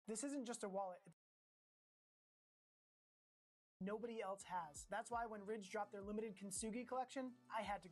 This isn't just a wallet. Nobody else has. That's why when Ridge dropped their limited Kintsugi collection, I had to.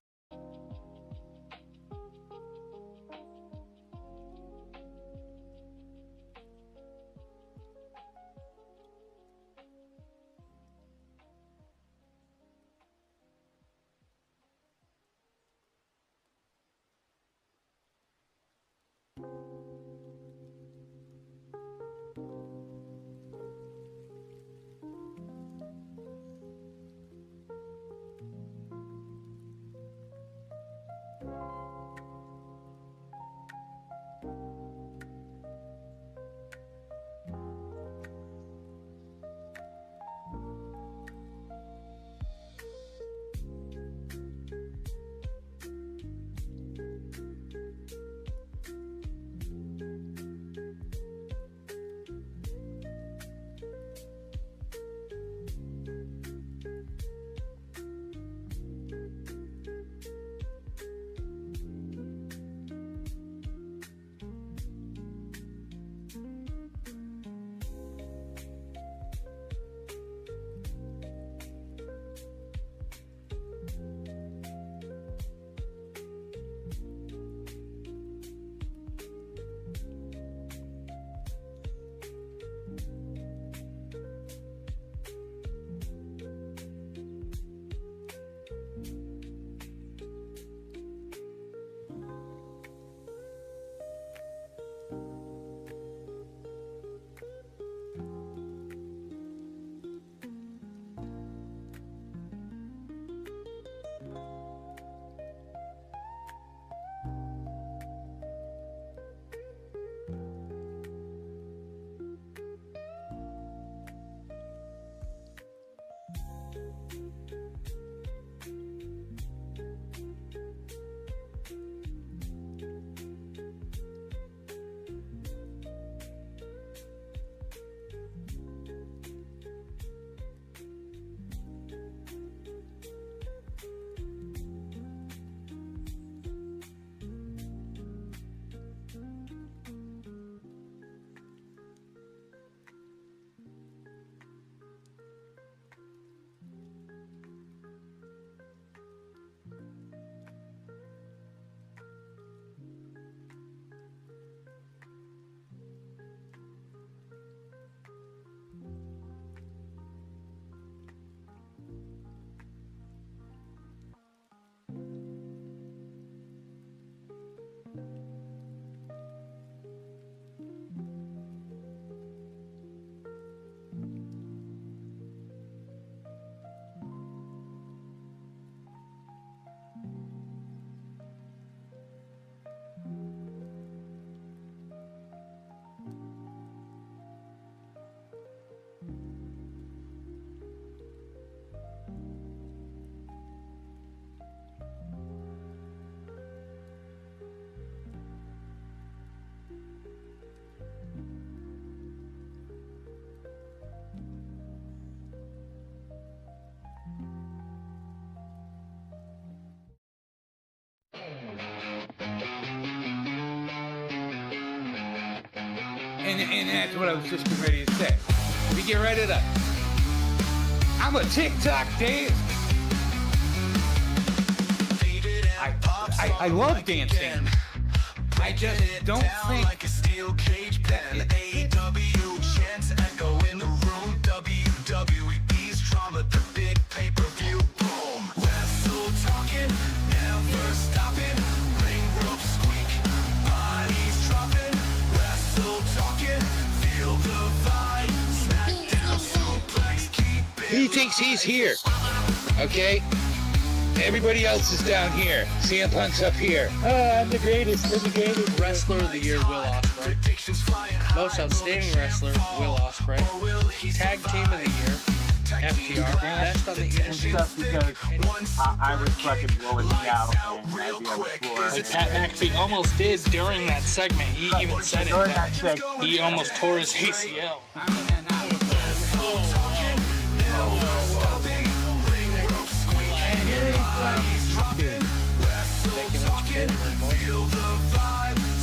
And that's what I was just getting ready to say. We get right it up. I'm a TikTok dance. I love dancing. I just don't think like a steel cage pen. AEW chants echo in the room. WWE's drama, the big pay-per-view. Boom. Wrestle talking, never stopping. Ring ropes squeak, bodies dropping. Wrestle talking, feel the vibe. Smackdown suplex, keep it. he thinks he's here. Okay? Everybody else is down here. CM Punk's up here. Oh, I'm the greatest. I'm the greatest. Wrestler of the Year, Will Ospreay. Most Outstanding Wrestler, Will Ospreay. Tag Team of the Year, FTR. Best on the Stuff Internet. because I was fucking blowing me out and I'd be on the floor. Pat McAfee almost did during that segment. He even said it. During that segment. He almost tore his ACL.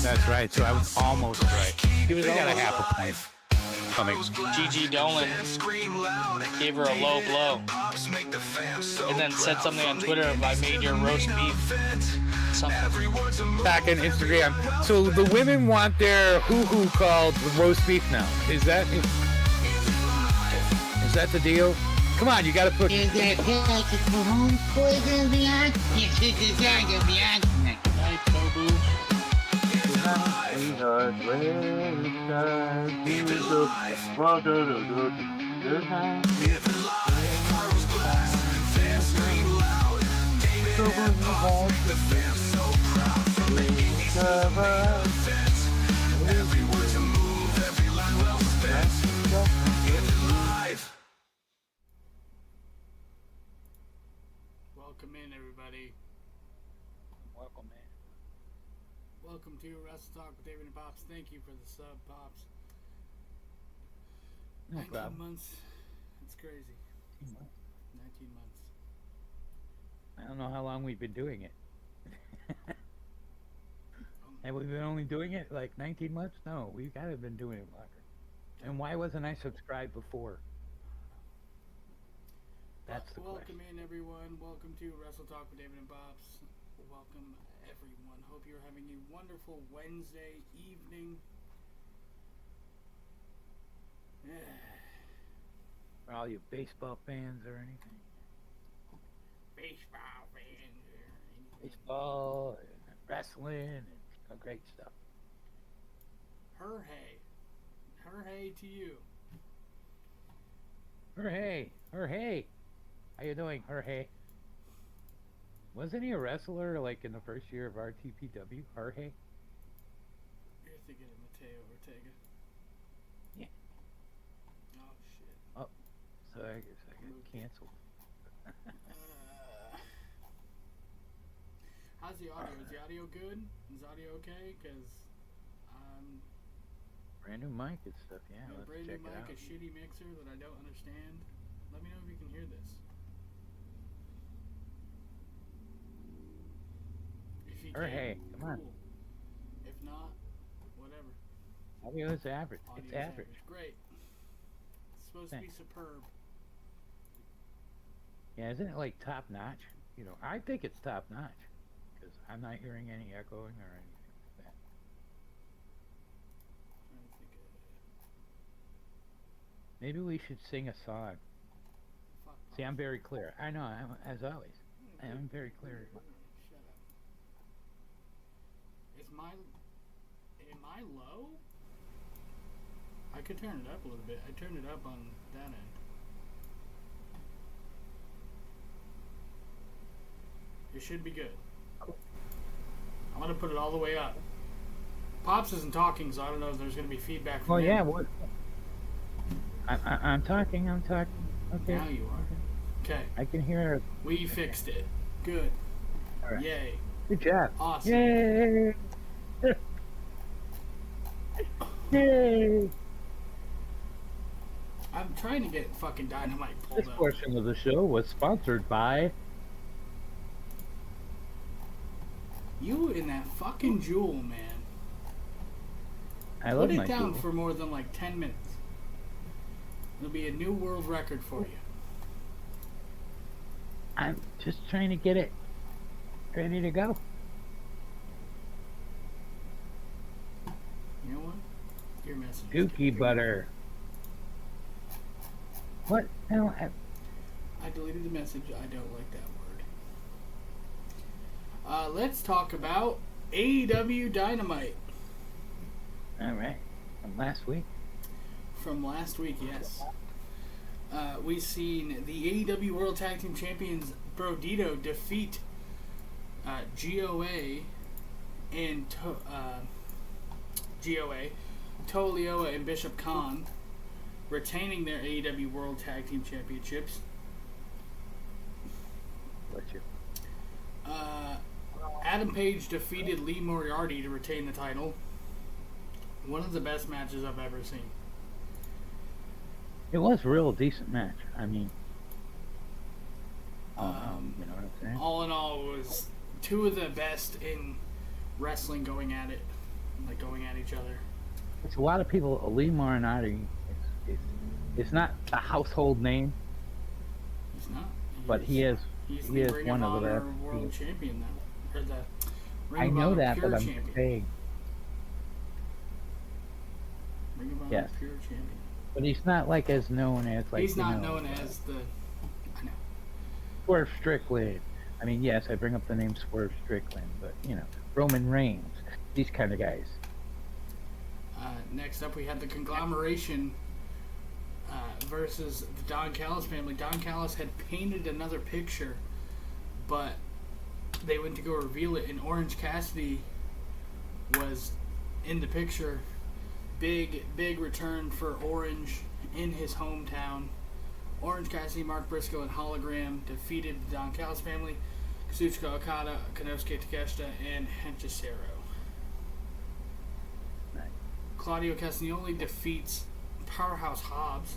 That's right. So I was almost right. He was got a half a point. coming. Gigi Dolan gave her a low blow. And then said something on Twitter of, I made your roast beef. Something. Back on Instagram. So the women want their hoo-hoo called roast beef now. Is that the deal? Come on, you gotta put... Is that package for home poison beyond? Yes, this is Zaga beyond. Night, Tobu. Welcome in, everybody. Welcome, man. Welcome to Wrestle Talk with David and Pops. Thank you for the sub, Pops. No 19 problem. months. It's crazy. 19 months. I don't know how long we've been doing it. Have we been only doing it like 19 months? No, we've got to have been doing it longer. And why wasn't I subscribed before? That's the Welcome question. in, everyone. Welcome to Wrestle Talk with David and Pops. Welcome, everyone. Hope you're having a wonderful Wednesday evening. For all you baseball fans or anything. Baseball fans or anything. Baseball, and wrestling, and great stuff. Her hey to you. Hey. How you doing, hey? Wasn't he a wrestler like in the first year of RTPW? Jorge? You're thinking of Mateo Ortega. Yeah. Oh, shit. Oh, so I guess I got canceled. How's the audio? Is the audio good? Is the audio okay? Because Brand new mic and stuff, yeah. a Let's brand new check it mic, out. a shitty mixer that I don't understand. Let me know if you can hear this. If you Hey, can, come on. cool. If not, whatever. Audio is average. Audio It's is average. Great. It's supposed to be Thanks. superb. Yeah, isn't it like top notch? You know, I think it's top notch because I'm not hearing any echoing or anything like that. Trying to think of Maybe we should sing a song. fuck. See, I'm very clear. I know, as always. I am very clear. Shut up. Am I low? I could turn it up a little bit. I turned it up on that end. It should be good. I'm gonna put it all the way up. Pops isn't talking, so I don't know if there's gonna be feedback from Oh him. yeah, what? I'm talking. Okay. Now you are. Okay. I can hear. We fixed it. Good. All right. Yay. Good job. Awesome. Yay! Yay! I'm trying to get fucking Dynamite pulled This up. portion of the show was sponsored by. You and that fucking Jewel, man. I love Put my it down Jewel. for more than like 10 minutes. It'll be a new world record for you. I'm just trying to get it ready to go. You know what? Your message. Dookie butter. What? No, I deleted the message. I don't like that word. Let's talk about AEW Dynamite. all right. From last week. From last week, yes. We've seen the AEW World Tag Team Champions Brodito defeat GOA and Tolioa and Bishop Khan, retaining their AEW World Tag Team Championships. What's your? Adam Page defeated Lee Moriarty to retain the title. One of the best matches I've ever seen. It was a real decent match. I mean, you know what I'm saying? All in all, it was two of the best in wrestling going at it, like going at each other. It's a lot of people. Lee Moriarty is it's not a household name, He's not. but he is He's he the is Ring one of of the Honor best. World Champion now. Or the Ring I of know Honor that, Pure but I'm Champion. saying Ring of Honor Yes. Pure Champion. but he's not like as known as like He's not you know, known as the. I know. Swerve Strickland. I mean, yes, I bring up the name Swerve Strickland, but you know, Roman Reigns, these kind of guys. Next up, we had the Conglomeration versus the Don Callis family. Don Callis had painted another picture, but they went to go reveal it, and Orange Cassidy was in the picture. Big return for Orange in his hometown. Orange Cassidy, Mark Briscoe, and Hologram defeated the Don Callis family. Kazuchika Okada, Konosuke Takeshita, and Hechicero. Claudio Castagnoli defeats Powerhouse Hobbs.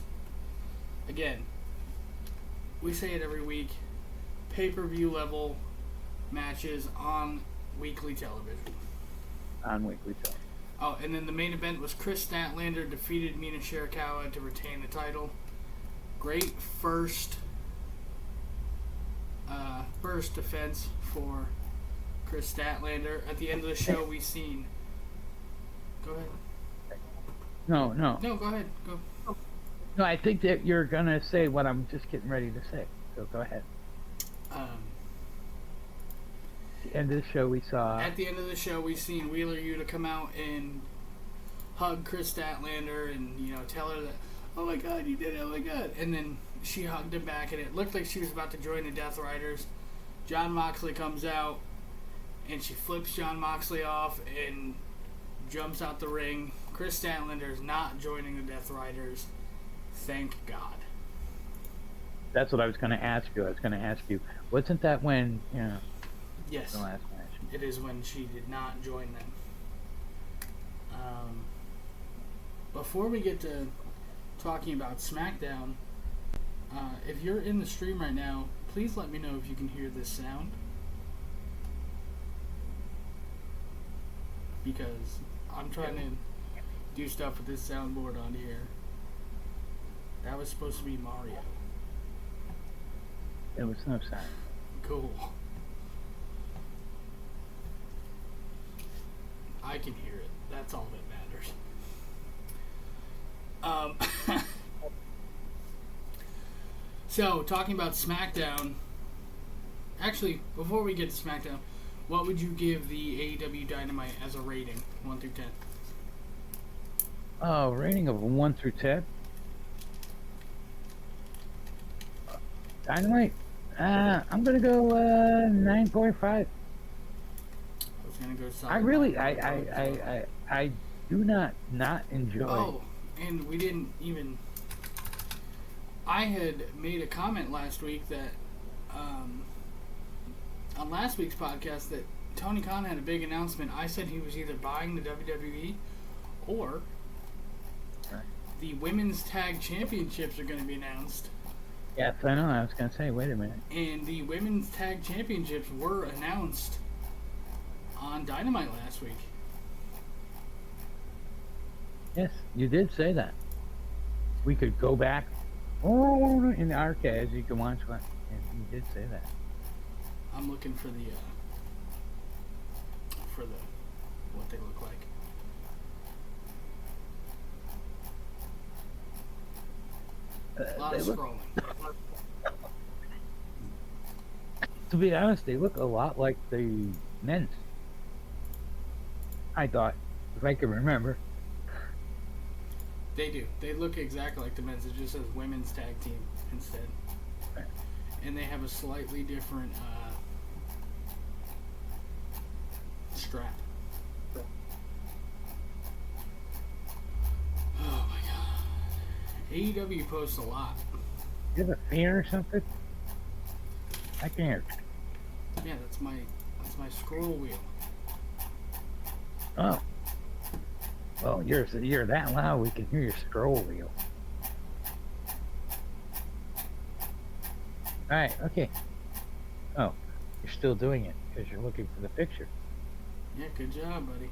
Again, we say it every week. Pay-per-view level matches on weekly television. On weekly television. Oh, and then the main event was Chris Statlander defeated Mina Shirakawa to retain the title. Great first defense for Chris Statlander. At the end of the show, we seen. Go ahead. No, No, go ahead. Go. no. I think that you're gonna say what I'm just getting ready to say. So go ahead. At the end of the show, we saw. At the end of the show, we seen Wheeler Yuta come out and hug Chris Statlander and tell her that, oh my God, you did it, oh my God, and then she hugged him back, and it looked like she was about to join the Death Riders. Jon Moxley comes out, and she flips Jon Moxley off and jumps out the ring. Chris Statlander is not joining the Death Riders. Thank God. That's what I was gonna ask you. I was gonna ask you, wasn't that when Yes, the last match? it is when she did not join them. Before we get to talking about SmackDown, if you're in the stream right now, please let me know if you can hear this sound. Because I'm trying to do stuff with this soundboard on here. That was supposed to be Mario. There was no sound. Cool. I can hear it. That's all that matters. So, talking about SmackDown. Actually, before we get to SmackDown, what would you give the AEW Dynamite as a rating, 1 through 10? Oh, rating of 1 through 10. Dynamite. I'm gonna go 9.5. I was gonna go solid. I really, I do not enjoy. Oh, and we didn't even. I had made a comment last week that on last week's podcast that Tony Khan had a big announcement. I said he was either buying the WWE or the Women's Tag Championships are going to be announced. Yes, I know. I was gonna say, wait a minute. And the Women's Tag Championships were announced on Dynamite last week. Yes, you did say that. We could go back in the archives. You can watch one. And you did say that. I'm looking for the what they look like. A lot of scrolling. To be honest, they look a lot like the men's. I thought, if I can remember. They do. They look exactly like the men's. It just says women's tag team instead. Right. And they have a slightly different strap. Oh my God. AEW posts a lot. You have a fan or something? I can't. Yeah, that's my scroll wheel. Oh. Well, you're that loud. We can hear your scroll wheel. All right. Okay. Oh, you're still doing it because you're looking for the picture. Yeah, good job, buddy.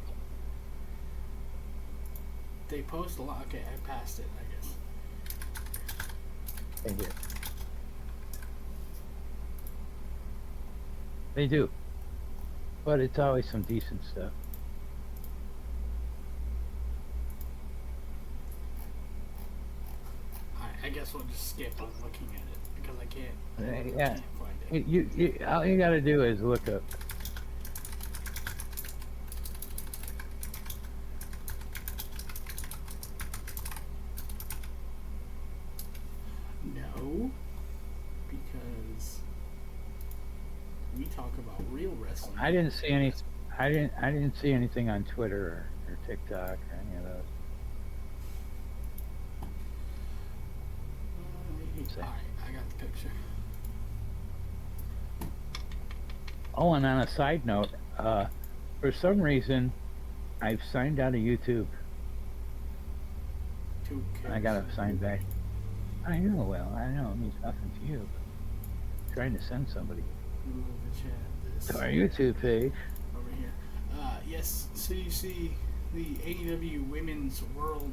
They post a lot. Okay, I passed it, I guess. They do. They do. But it's always some decent stuff. I guess we'll just skip on looking at it because I can't Yeah. find it. All you gotta do is look up. No, because we talk about real wrestling. I didn't see any. I didn't see anything on Twitter or TikTok or any of those. Alright, I got the picture. Oh, and on a side note, for some reason, I've signed out of YouTube. I gotta sign back. I know. Well, I know it means nothing to you. But trying to send somebody Remove the chat. This to our YouTube page. over here. Yes, so you see the AEW Women's World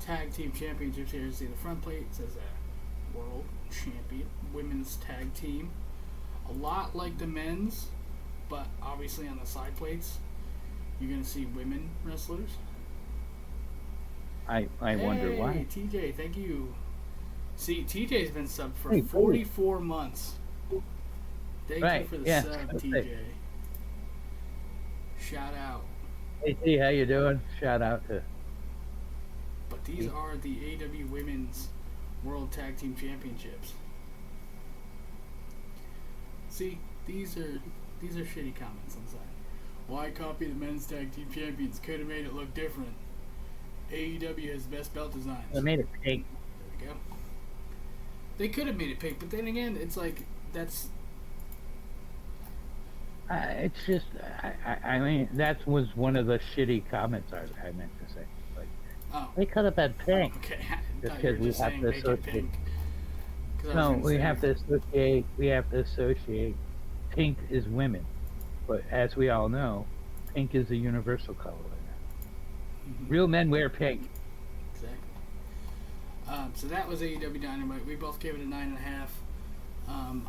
Tag Team Championships here. See the front plate says that World Champion Women's Tag Team. A lot like the men's, but obviously on the side plates, you're gonna see women wrestlers. I wonder why. TJ, thank you. See, TJ's been subbed for Hey, 44 months. Thank you Right, for the yeah, sub, okay. TJ. Shout out. Hey T, how you doing? Shout out to. But these are the AEW Women's World Tag Team Championships. See, these are shitty comments on the side. Why copy the men's tag team champions? Could have made it look different. AEW has the best belt designs. I made it pink. There we go. They could have made it pink, but then again, it's like that's. It's just, I mean, that was one of the shitty comments I meant to say. Like, Oh, they could have been pink. okay. I Just thought you were 'cause we just have saying to make it associate- pink. 'Cause I was No, gonna we say- have to associate. Pink is women, but as we all know, pink is a universal color. Mhm. Real men wear pink. Exactly. So that was AEW Dynamite. We both gave it a 9.5.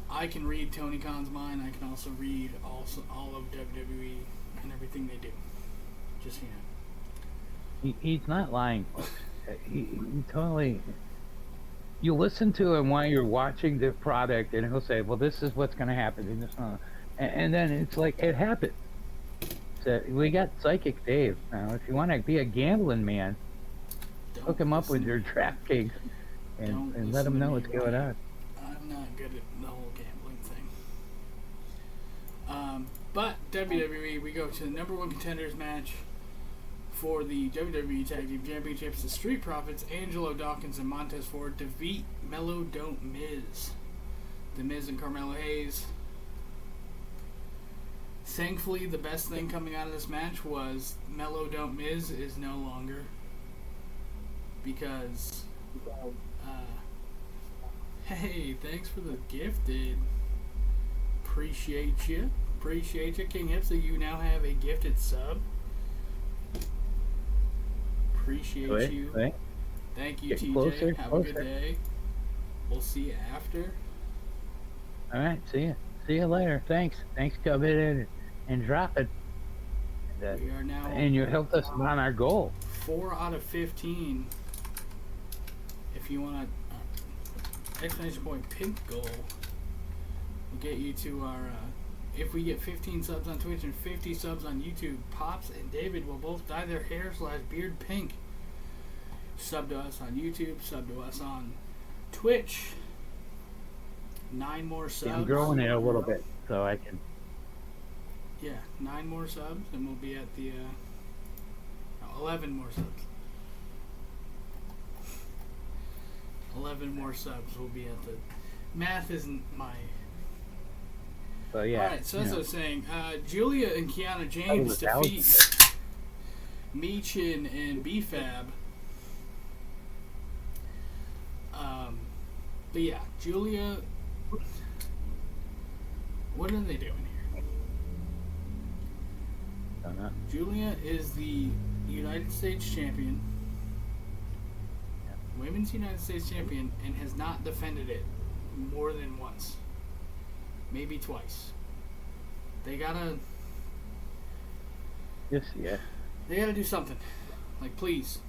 I can read Tony Khan's mind. I can also read all of WWE and everything they do. Just so you know. He's not lying, folks. He totally. You listen to him while you're watching the product, and he'll say, "Well, this is what's going to happen," and then it's like it happened. So we got Psychic Dave now. If you want to be a gambling man, Don't hook him up with listen- your DraftKings Don't and let listen him to know me, what's going Ryan. on. I'm not good at the whole gambling thing. But WWE, we go to the number one contenders match for the WWE Tag Team Championships. The Street Profits, Angelo Dawkins and Montez Ford, defeat Mello Don't Miz. The Miz and Carmelo Hayes. Thankfully, the best thing coming out of this match was Mello Don't Miz is no longer, because hey, thanks for the gift, dude. Appreciate you. King Hipster. You now have a gifted sub. Appreciate you. Wait. Thank you, Get TJ. closer, have a closer. good day. We'll see you after. All right, see you later. Thanks coming in and dropping. We are now And you helped us on our goal. 4 out of 15. If you want to exclamation point pink goal, we'll get you to our. If we get 15 subs on Twitch and 50 subs on YouTube, Pops and David will both dye their hair / beard pink. Sub to us on YouTube. Sub to us on Twitch. 9 more subs. I'm growing it a little bit so I can. Yeah, 9 more subs, and we'll be at the 11 more subs. 11 more subs. We'll be at the. Math isn't my. So yeah. Alright, so as I was saying, Julia and Kiana James Oh, that was- defeat Meechin and BFAB. But yeah, Julia. What are they doing here? Don't know. Julia is the United States champion. Women's United States Champion and has not defended it more than once. Maybe twice. They gotta... Yes, yeah. They gotta do something. Like, please.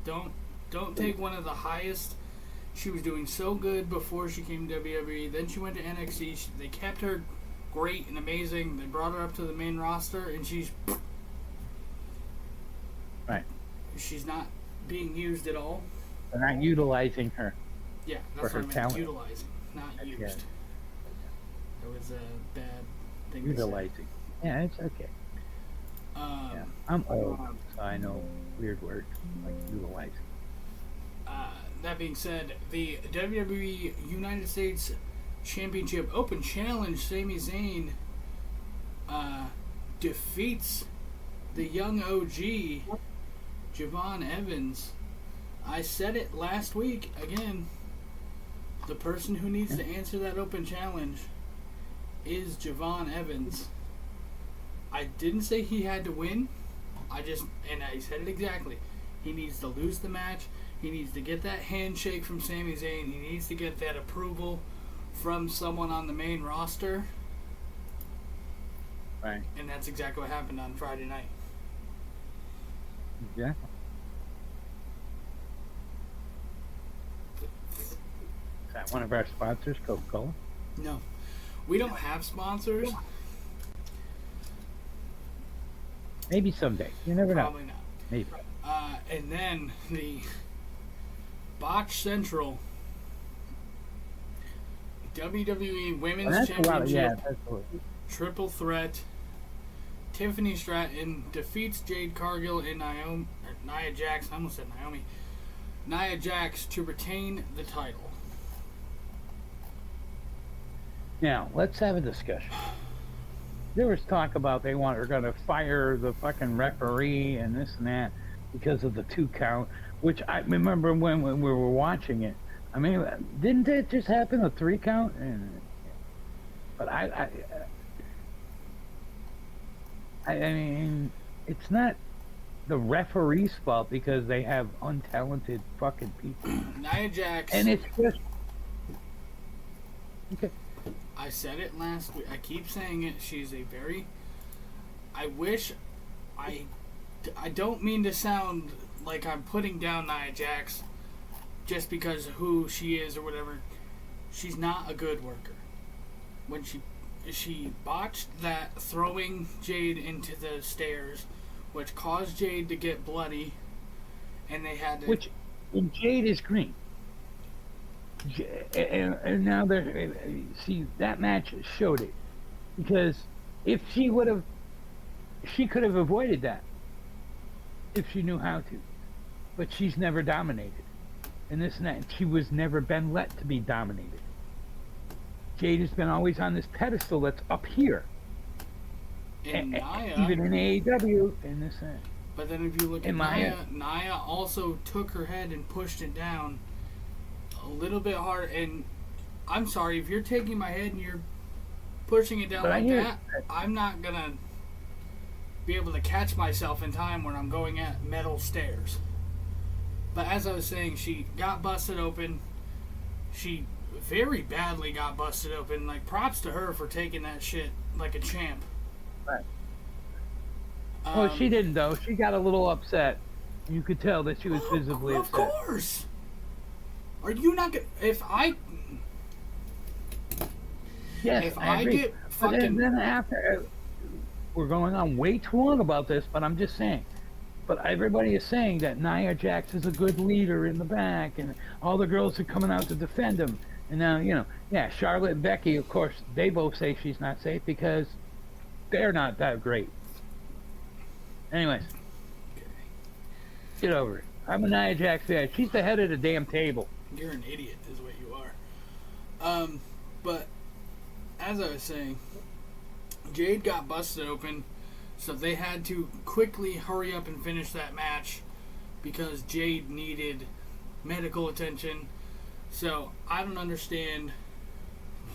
Don't take one of the highest... She was doing so good before she came to WWE. Then she went to NXT. They kept her great and amazing. They brought her up to the main roster, and she's... Right. She's not being used at all. They're not utilizing her. Yeah, that's for what I her meant. talent. Utilizing, not used. Yeah. That was a bad thing Utilizing. Yeah, it's okay. to say. Yeah. I'm old, so I know weird words like utilizing. That being said, the WWE United States Championship Open Challenge, Sami Zayn defeats the young OG, Javon Evans. I said it last week. Again, the person who needs to answer that open challenge is Javon Evans. I didn't say he had to win. I said it exactly. He needs to lose the match. He needs to get that handshake from Sami Zayn. He needs to get that approval from someone on the main roster. Right. And that's exactly what happened on Friday night. Yeah. Is that one of our sponsors, Coca-Cola? No. We don't have sponsors. Maybe someday. You never know. Probably not. Maybe. And then the Botch Central WWE Women's Championship Triple Threat. Tiffany Stratton defeats Jade Cargill and Nia Jax. I almost said Naomi. Nia Jax to retain the title. Now, let's have a discussion. There was talk about they are going to fire the fucking referee and this and that because of the 2 count, which I remember when we were watching it. I mean, didn't it just happen, a 3 count? But I mean, it's not the referee's fault because they have untalented fucking people. Nia Jax. And it's just... Okay. I said it last week. I keep saying it. She's a very... I don't mean to sound like I'm putting down Nia Jax just because of who she is or whatever. She's not a good worker. When she botched that throwing Jade into the stairs, which caused Jade to get bloody, and they had to... And Jade is green. And now they're... See, that match showed it. Because if she would have... She could have avoided that. If she knew how to. But she's never dominated. And this and that. She was never been let to be dominated. Jade has been always on this pedestal that's up here. And Nia... Even in AEW and this and that. But then if you look at Nia also took her head and pushed it down a little bit hard. And I'm sorry, if you're taking my head and you're pushing it down like that, I'm not going to be able to catch myself in time when I'm going at metal stairs. But as I was saying, she got busted open. She very badly got busted open. Like, props to her for taking that shit like a champ. Right. Well, she didn't, though. She got a little upset. You could tell that she was visibly upset. Of course! Are you not gonna... Yes, I agree. Get fucking... Then after... We're going on way too long about this, but I'm just saying. But everybody is saying that Nia Jax is a good leader in the back, and all the girls are coming out to defend him. And now, Charlotte and Becky, of course, they both say she's not safe because they're not that great. Anyways, get over it. I'm a Nia Jax fan. She's the head of the damn table. You're an idiot, is what you are. But as I was saying, Jade got busted open, so they had to quickly hurry up and finish that match because Jade needed medical attention. So I don't understand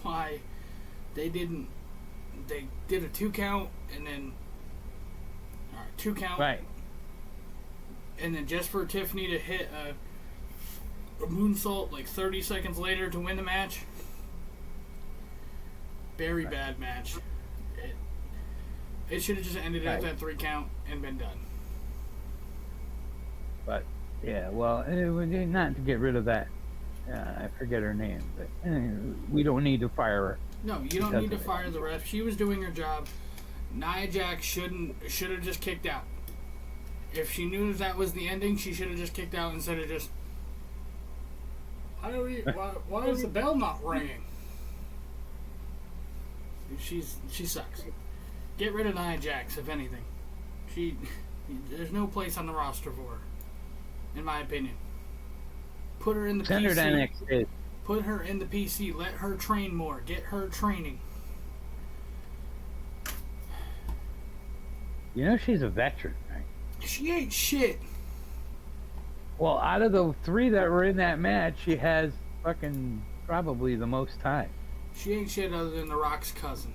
why they didn't. They did a 2 count and then 2 count, right? And then just for Tiffany to hit a moonsault like 30 seconds later to win the match. Very bad match. It should have just ended at that 3 count and been done. But yeah, well, it was not to get rid of that. I forget her name, but we don't need to fire her. No, you don't need to fire the ref. She was doing her job. Nia Jax should have just kicked out. If she knew that was the ending, she should have just kicked out instead of just. Why is the bell not ringing? She sucks. Get rid of Nia Jax, if anything. There's no place on the roster for her, in my opinion. Put her in the Send PC. her to NXT. Put her in the PC. Let her train more. Get her training. You know she's a veteran, right? She ain't shit. Well, out of the 3 that were in that match, she has fucking probably the most time. She ain't shit other than The Rock's cousin.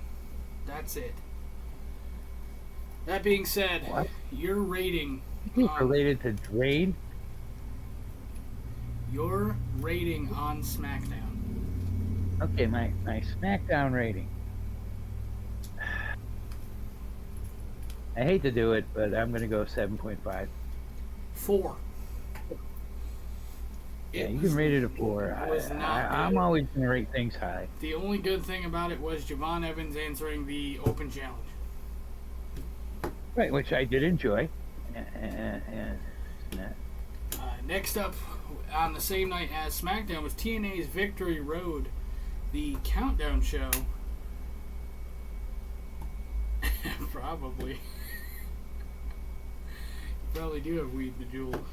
That's it. That being said, What? your rating... related to Drade? Your rating on SmackDown. Okay, my SmackDown rating. I hate to do it, but I'm going to go 7.5. 4. Yeah, you can rate it a 4. I'm always going to rate things high. The only good thing about it was Javon Evans answering the open challenge. Right, which I did enjoy. Next up, on the same night as SmackDown, was TNA's Victory Road, the countdown show. Probably. You probably do have weed in the jewel.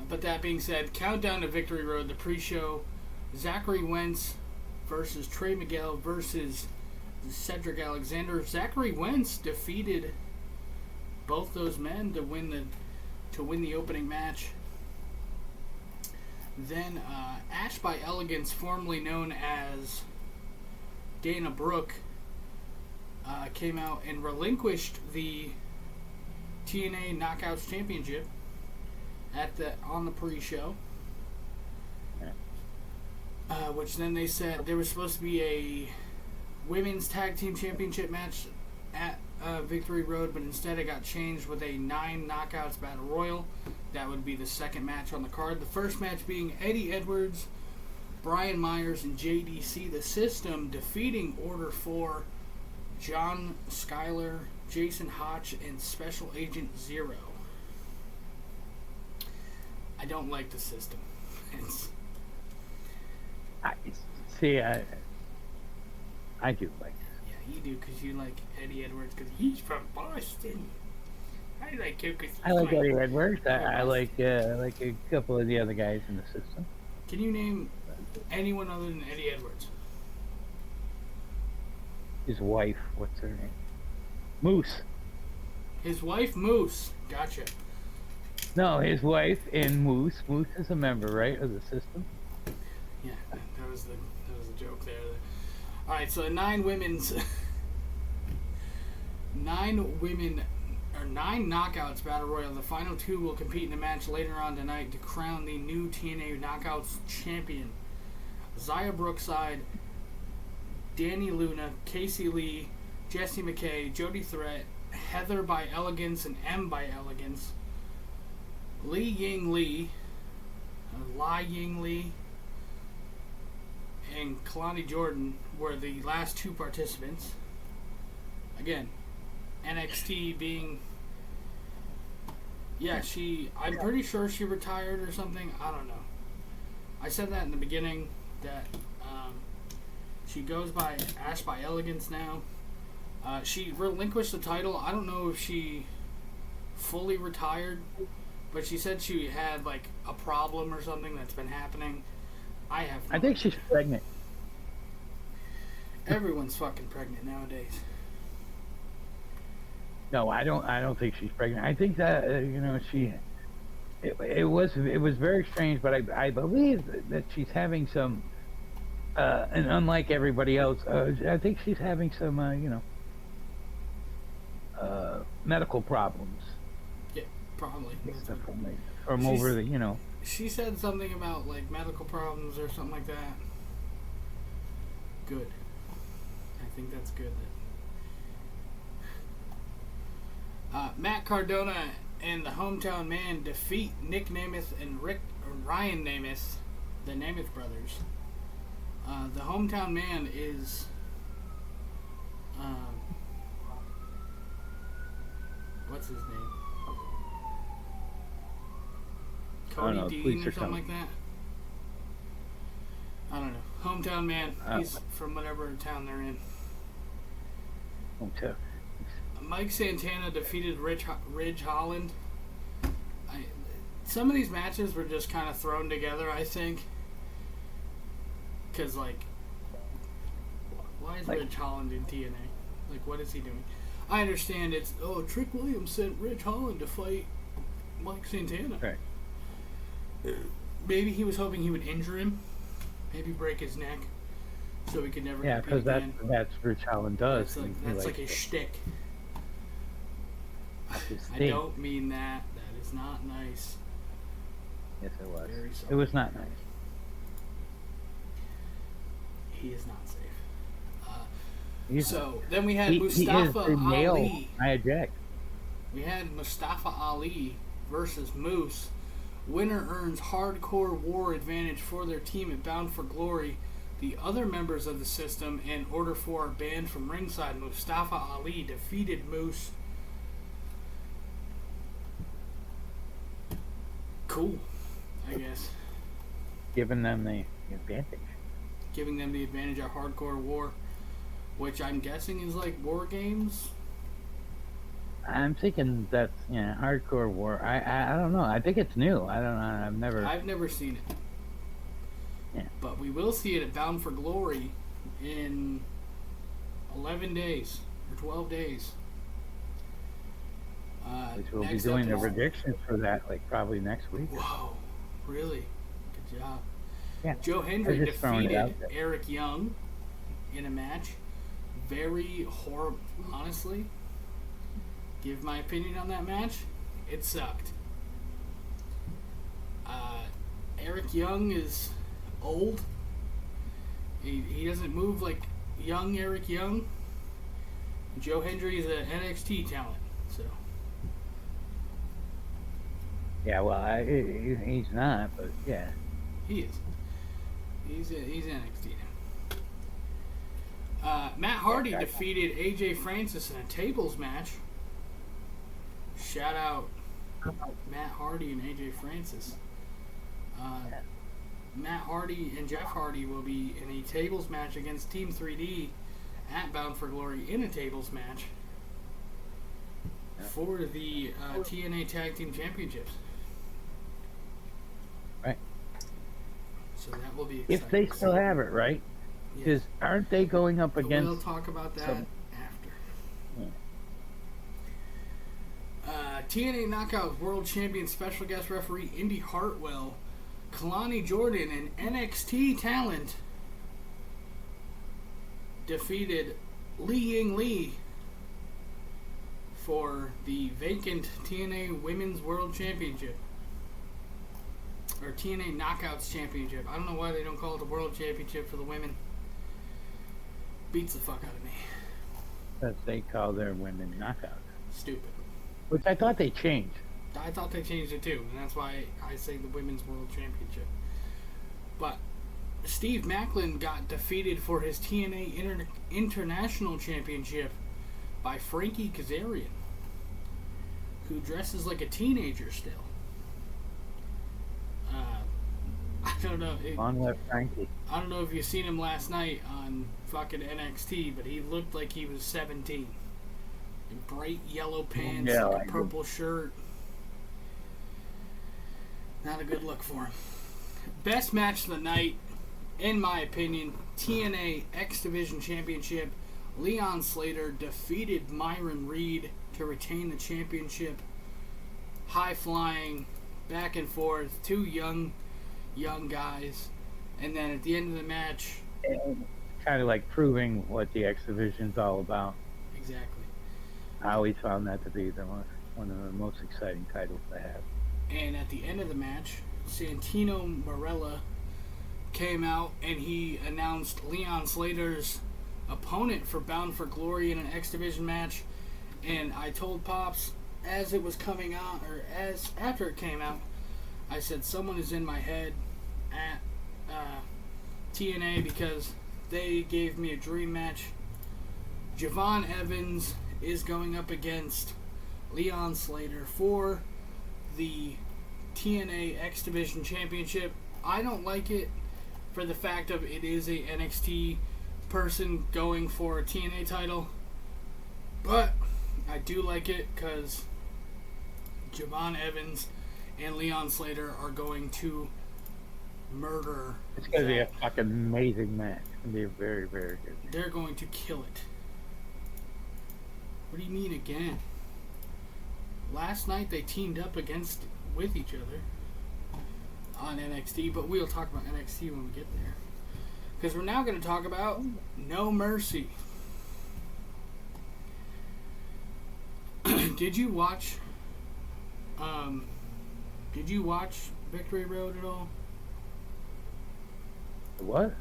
But that being said, countdown to Victory Road, the pre-show, Zachary Wentz versus Trey Miguel versus Cedric Alexander. Zachary Wentz defeated both those men to win the opening match. Then Ash by Elegance, formerly known as Dana Brooke, came out and relinquished the TNA Knockouts Championship on the pre-show. Which then they said there was supposed to be a women's tag team championship match at Victory Road, but instead it got changed with a 9 knockouts battle royal. That would be the second match on the card. The first match being Eddie Edwards, Brian Myers, and JDC The System defeating Order 4, John Schuyler, Jason Hotch, and Special Agent Zero. I don't like The System. I do like it. Yeah, you do, because you like Eddie Edwards, because he's from Boston. I like him because I like Eddie Edwards. I like a couple of the other guys in the system. Can you name anyone other than Eddie Edwards? His wife, what's her name? Moose. His wife, Moose. Gotcha. No, his wife and Moose. Moose is a member, right, of the system? Yeah, that was the joke there. All right, so 9 knockouts battle royal. The final 2 will compete in a match later on tonight to crown the new TNA Knockouts champion. Zaya Brookside, Danny Luna, Casey Lee, Jessie McKay, Jody Threat, Heather by Elegance, and M by Elegance. Li Ying Lee, and Kalani Jordan were the last 2 participants. Again, NXT being... Yeah, I'm pretty sure she retired or something. I don't know. I said that in the beginning, that she goes by Ash by Elegance now. She relinquished the title. I don't know if she fully retired, but she said she had like a problem or something that's been happening. I think she's pregnant. Everyone's fucking pregnant nowadays. No, I don't think she's pregnant. I think that it was very strange, but I believe that she's having some and unlike everybody else, I think she's having some medical problems. Yeah. Probably. From She's- over the, you know. She said something about like medical problems or something like that. Good. I think that's good. Matt Cardona and the Hometown Man defeat Nick Nemeth and Ryan Nemeth, the Nemeth brothers. The Hometown Man is what's his name? Cody know, Dean police or are something coming. like that. I don't know. Hometown Man. He's from whatever town they're in. Okay. Mike Santana defeated Ridge Holland. Some of these matches were just kind of thrown together, I think. Because, like, why is Ridge Holland in TNA? Like, what is he doing? I understand it's, Trick Williams sent Ridge Holland to fight Mike Santana. Right. Maybe he was hoping he would injure him. Maybe break his neck. So he could never Yeah, compete because again. that's Rich Holland does. That's like his shtick. his I thing. don't mean that. That is not nice. Yes, it was. Very sorry. It was not nice. He is not safe. He's- So then we had he Mustafa is the male Ali. Nia Jax. We had Mustafa Ali versus Moose. Winner earns hardcore war advantage for their team at Bound for Glory. The other members of the system and Order 4 are banned from ringside. Mustafa Ali defeated Moose. Cool, I guess. Giving them the advantage. Giving them the advantage at Hardcore War, which I'm guessing is like War Games. I'm thinking that's hardcore war. I don't know. I think it's new. I don't know. I've never seen it. Yeah. But we will see it at Bound for Glory in 11 days or 12 days. Which we'll be next doing the up is- predictions for that like probably next week. Whoa, really? Good job. Yeah. Joe Hendry I just throwing it out defeated there. Eric Young in a match. Very horrible. Honestly, give my opinion on that match. It sucked. Eric Young is old. He doesn't move like young Eric Young. Joe Hendry is an NXT talent, so. Yeah, well, he's not, but yeah. He is. He's NXT now. Matt Hardy defeated AJ Francis in a tables match. Shout out Matt Hardy and AJ Francis. Matt Hardy and Jeff Hardy will be in a tables match against Team 3D at Bound for Glory in a tables match for the TNA Tag Team Championships. Right. So that will be exciting. If they still have it, right? Yes. Because aren't they going up But against? we'll talk about that some- after. Yeah. TNA Knockout World Champion Special Guest Referee Indy Hartwell, Kalani Jordan, and NXT talent defeated Li Ying Lee for the vacant TNA Women's World Championship. Or TNA Knockouts Championship. I don't know why they don't call it the World Championship for the women. Beats the fuck out of me. As they call their women knockouts. Stupid. Which I thought they changed. I thought they changed it too, and that's why I say the Women's World Championship. But Steve Macklin got defeated for his TNA International Championship by Frankie Kazarian, who dresses like a teenager still. I don't know. Long live Frankie. I don't know if you've seen him last night on fucking NXT, but he looked like he was 17. In bright yellow pants, Yeah, like I a purple shirt. Not a good look for him. Best match of the night, in my opinion, TNA X Division Championship. Leon Slater defeated Myron Reed to retain the championship. High flying, back and forth, two young guys. And then at the end of the match... Kind of like proving what the X Division's all about. Exactly. I always found that to be the most. one of the most exciting titles to have. And at the end of the match, Santino Marella came out and he announced Leon Slater's opponent for Bound for Glory in an X Division match. And I told Pops as it was coming out, or as after it came out, I said someone is in my head at TNA because they gave me a dream match. Javon Evans is going up against Leon Slater for the TNA X Division Championship. I don't like it for the fact of it is a NXT person going for a TNA title, but I do like it because Javon Evans and Leon Slater are going to murder. It's going to be a fucking amazing match. It's going to be a very, very good match. They're going to kill it. What do you mean again? Last night they teamed up with each other on NXT, but we'll talk about NXT when we get there. Because we're now going to talk about No Mercy. Did you watch Victory Road at all? What?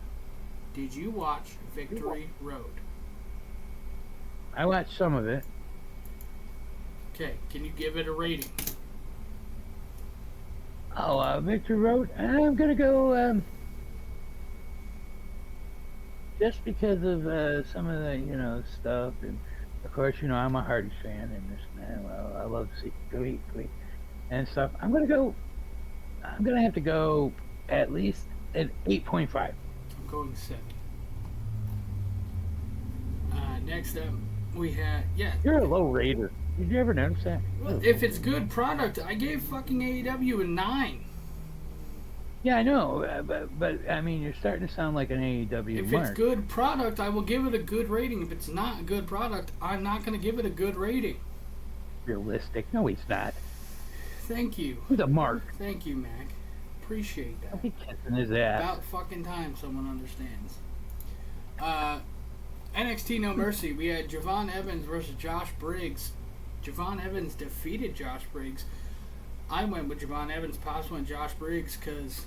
Did you watch Victory Road? I watched some of it. Okay, can you give it a rating? Oh, Victory Road? I'm going to go, just because of some of the, stuff. And, of course, I'm a Hardy fan and this, man. Well, I love to see Glee and stuff. I'm going to have to go at least an 8.5. I'm going 7. Next up, we had, You're a low rater. Did you ever notice that? Well, if it's good product, I gave fucking AEW a 9. Yeah, I know, but I mean, you're starting to sound like an AEW If mark. it's good product, I will give it a good rating. If it's not a good product, I'm not going to give it a good rating. Realistic? No, he's not. Thank you. He's a mark. Thank you, Mac. Appreciate that. He's kissing his ass. About fucking time someone understands. NXT No Mercy, we had Javon Evans versus Josh Briggs. Javon Evans defeated Josh Briggs. I went with Javon Evans. Pops went Josh Briggs because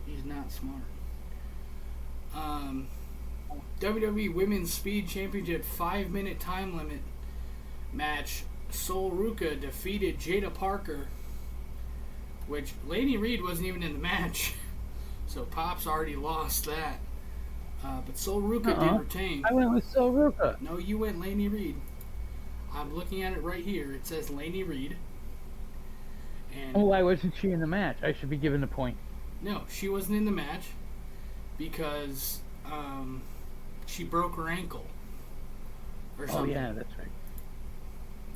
he's not smart. WWE Women's Speed Championship 5-minute time limit match. Sol Ruka defeated Jada Parker, which Lady Reed wasn't even in the match, so Pops already lost that. But Sol Ruka did retain. I went with Sol Ruka. No, you went Laney Reed. I'm looking at it right here. It says Laney Reed. And why wasn't she in the match? I should be given the point. No, she wasn't in the match because she broke her ankle or something. Oh, yeah, that's right.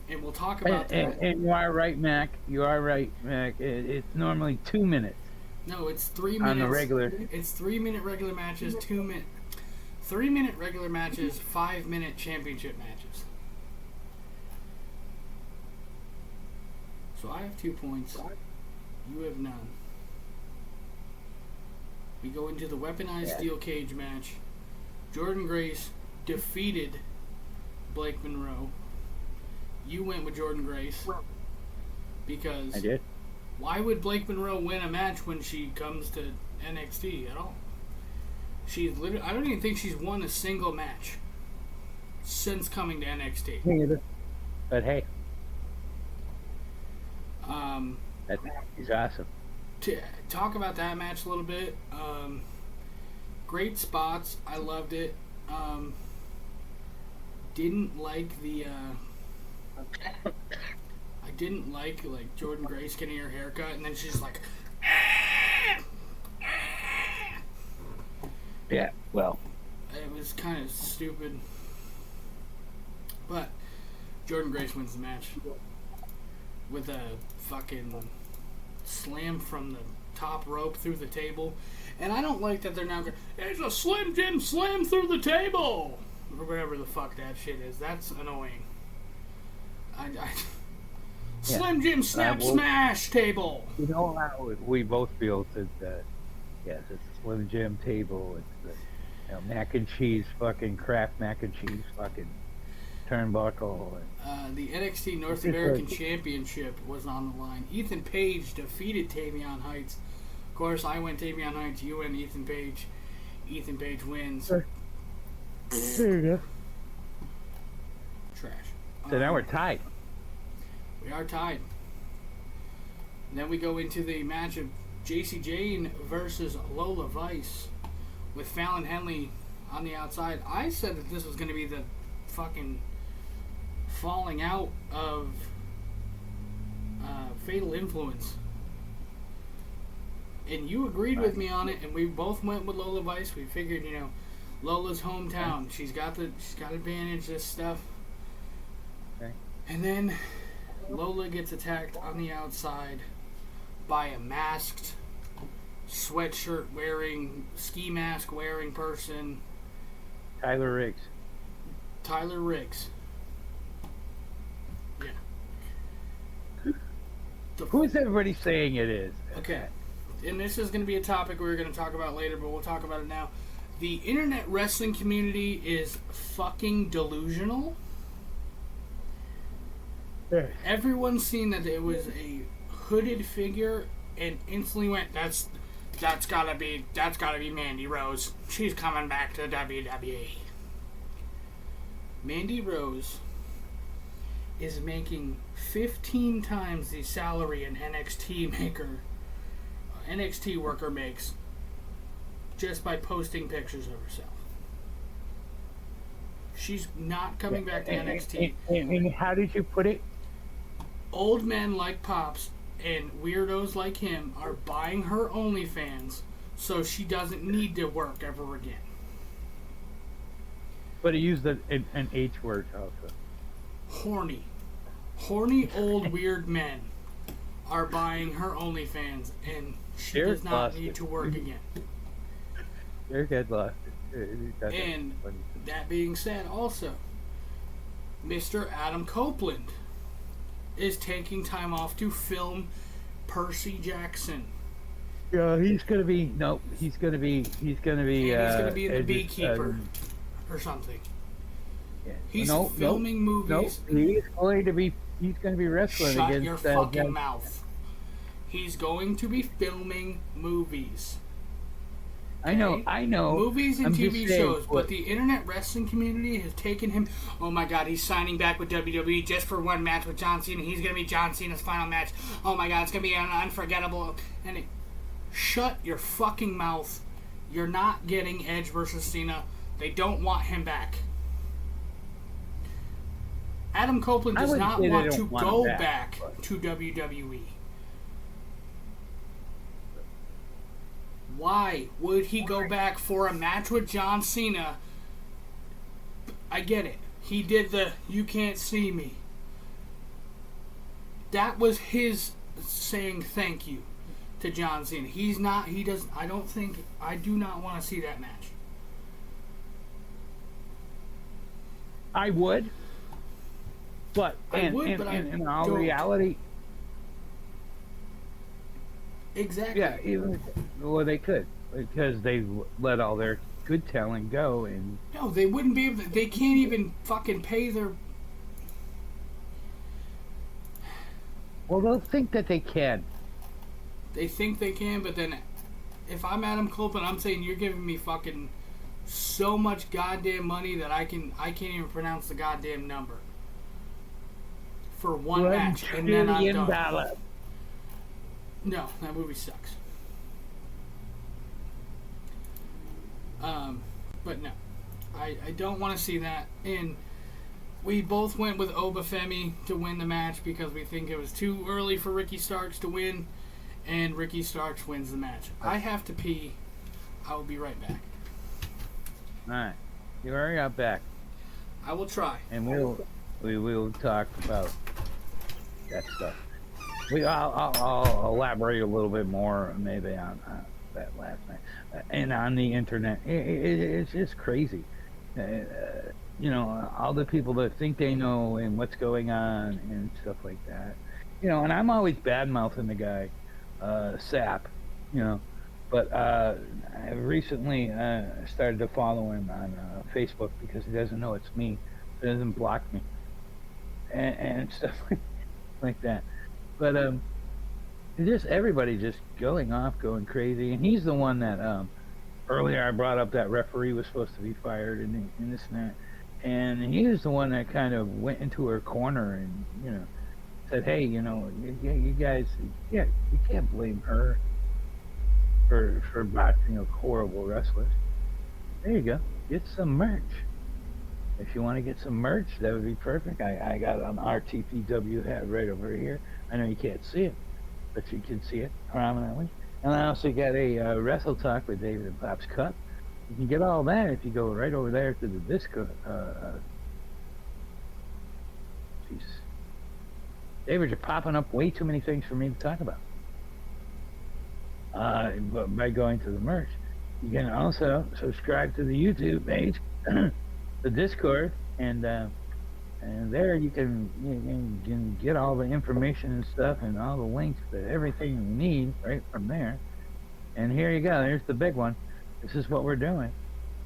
And we'll talk about that. And you are right, Mac. You are right, Mac. It's normally 2 minutes. No, it's 3 minutes. On the regular. It's 3-minute regular matches, 3-minute regular matches, 5-minute championship matches. So I have 2 points. You have none. We go into the weaponized steel cage match. Jordan Grace defeated Blake Monroe. You went with Jordan Grace because I did. Why would Blake Monroe win a match when she comes to NXT at all? She's literally, I don't even think she's won a single match since coming to NXT. Me either. But hey, he's awesome. To talk about that match a little bit. Great spots. I loved it. Didn't like the. I didn't like Jordan Grace getting her haircut and then she's like. Yeah, well. It was kind of stupid. But Jordan Grace wins the match with a fucking slam from the top rope through the table. And I don't like that they're now going, it's a Slim Jim slam through the table! Or whatever the fuck that shit is. That's annoying. Slim Jim snap smash table! You know how we both feel that, yes, it's a Slim Jim table. It's the mac and cheese, fucking Kraft mac and cheese, fucking turnbuckle. The NXT North American Championship was on the line. Ethan Page defeated Tavion Heights. Of course, I went Tavion Heights. You went Ethan Page. Ethan Page wins. There you go. Trash. So now we're tied. We are tied. And then we go into the match of JC Jane versus Lola Vice with Fallon Henley on the outside. I said that this was going to be the fucking falling out of Fatal Influence. And you agreed with me on it, and we both went with Lola Vice. We figured, you know, Lola's hometown. She's got advantage, this stuff. Okay. And then Lola gets attacked on the outside by a masked, sweatshirt wearing, ski mask wearing person. Tyler Riggs. Tyler Riggs. Yeah. Who's everybody saying it is? Okay. And this is going to be a topic we're going to talk about later, but we'll talk about it now. The internet wrestling community is fucking delusional. Yeah. Everyone's seen that it was a hooded figure and instantly went, that's gotta be Mandy Rose. She's coming back to WWE. Mandy Rose is making 15 times the salary an NXT worker makes just by posting pictures of herself. She's not coming back to NXT. And how did you put it? Old men like Pops and weirdos like him are buying her OnlyFans so she doesn't need to work ever again. But he used an H word also. Horny old weird men are buying her OnlyFans and she does not need to work again. Your head lost it. And that being said, also, Mr. Adam Copeland is taking time off to film Percy Jackson. Yeah, he's gonna be the beekeeper or something. Yeah. He's filming movies. He's going to be wrestling Shut against your fucking mouth. He's going to be filming movies. I know. Movies and I'm TV saying, shows, but the internet wrestling community has taken him. Oh my God, he's signing back with WWE just for one match with John Cena. He's gonna be John Cena's final match. Oh my God, it's gonna be an unforgettable. Shut your fucking mouth. You're not getting Edge versus Cena. They don't want him back. Adam Copeland does not want to go back to WWE. Why would he go back for a match with John Cena? I get it. He did the "you can't see me." That was his saying thank you to John Cena. I do not want to see that match. I would. But in all reality, exactly. Yeah, they could because they let all their good talent go, and no, they wouldn't be able to. They can't even fucking pay their. Well, they'll think that they can. They think they can, but then, if I'm Adam Copeland, I'm saying you're giving me fucking so much goddamn money that I can't even pronounce the goddamn number. For one match, and then I'm done. No, that movie sucks. But no, I don't want to see that. And we both went with Obafemi to win the match because we think it was too early for Ricky Starks to win, and Ricky Starks wins the match. I have to pee. I will be right back. All right, you already got back. I will try. And we will talk about that stuff. I'll elaborate a little bit more maybe on that last night and on the internet. It's just crazy. All the people that think they know and what's going on and stuff like that. And I'm always bad mouthing the guy, Sap. But I recently started to follow him on Facebook because he doesn't know it's me. doesn't block me, and stuff like that. But just everybody just going off, going crazy, and he's the one that earlier I brought up that referee was supposed to be fired and this and that, and he was the one that kind of went into her corner and said, hey, you guys, you can't blame her for boxing a horrible wrestler. There you go, get some merch. If you want to get some merch, that would be perfect. I got an RTPW hat right over here. I know you can't see it, but you can see it prominently. And I also got a Wrestle Talk with David and Pop's Cup. You can get all that if you go right over there to the Discord. Jeez. David, you're popping up way too many things for me to talk about. But by going to the merch, you can also subscribe to the YouTube page, the Discord, and there you can get all the information and stuff and all the links to everything you need right from there. And here you go. There's the big one. This is what we're doing.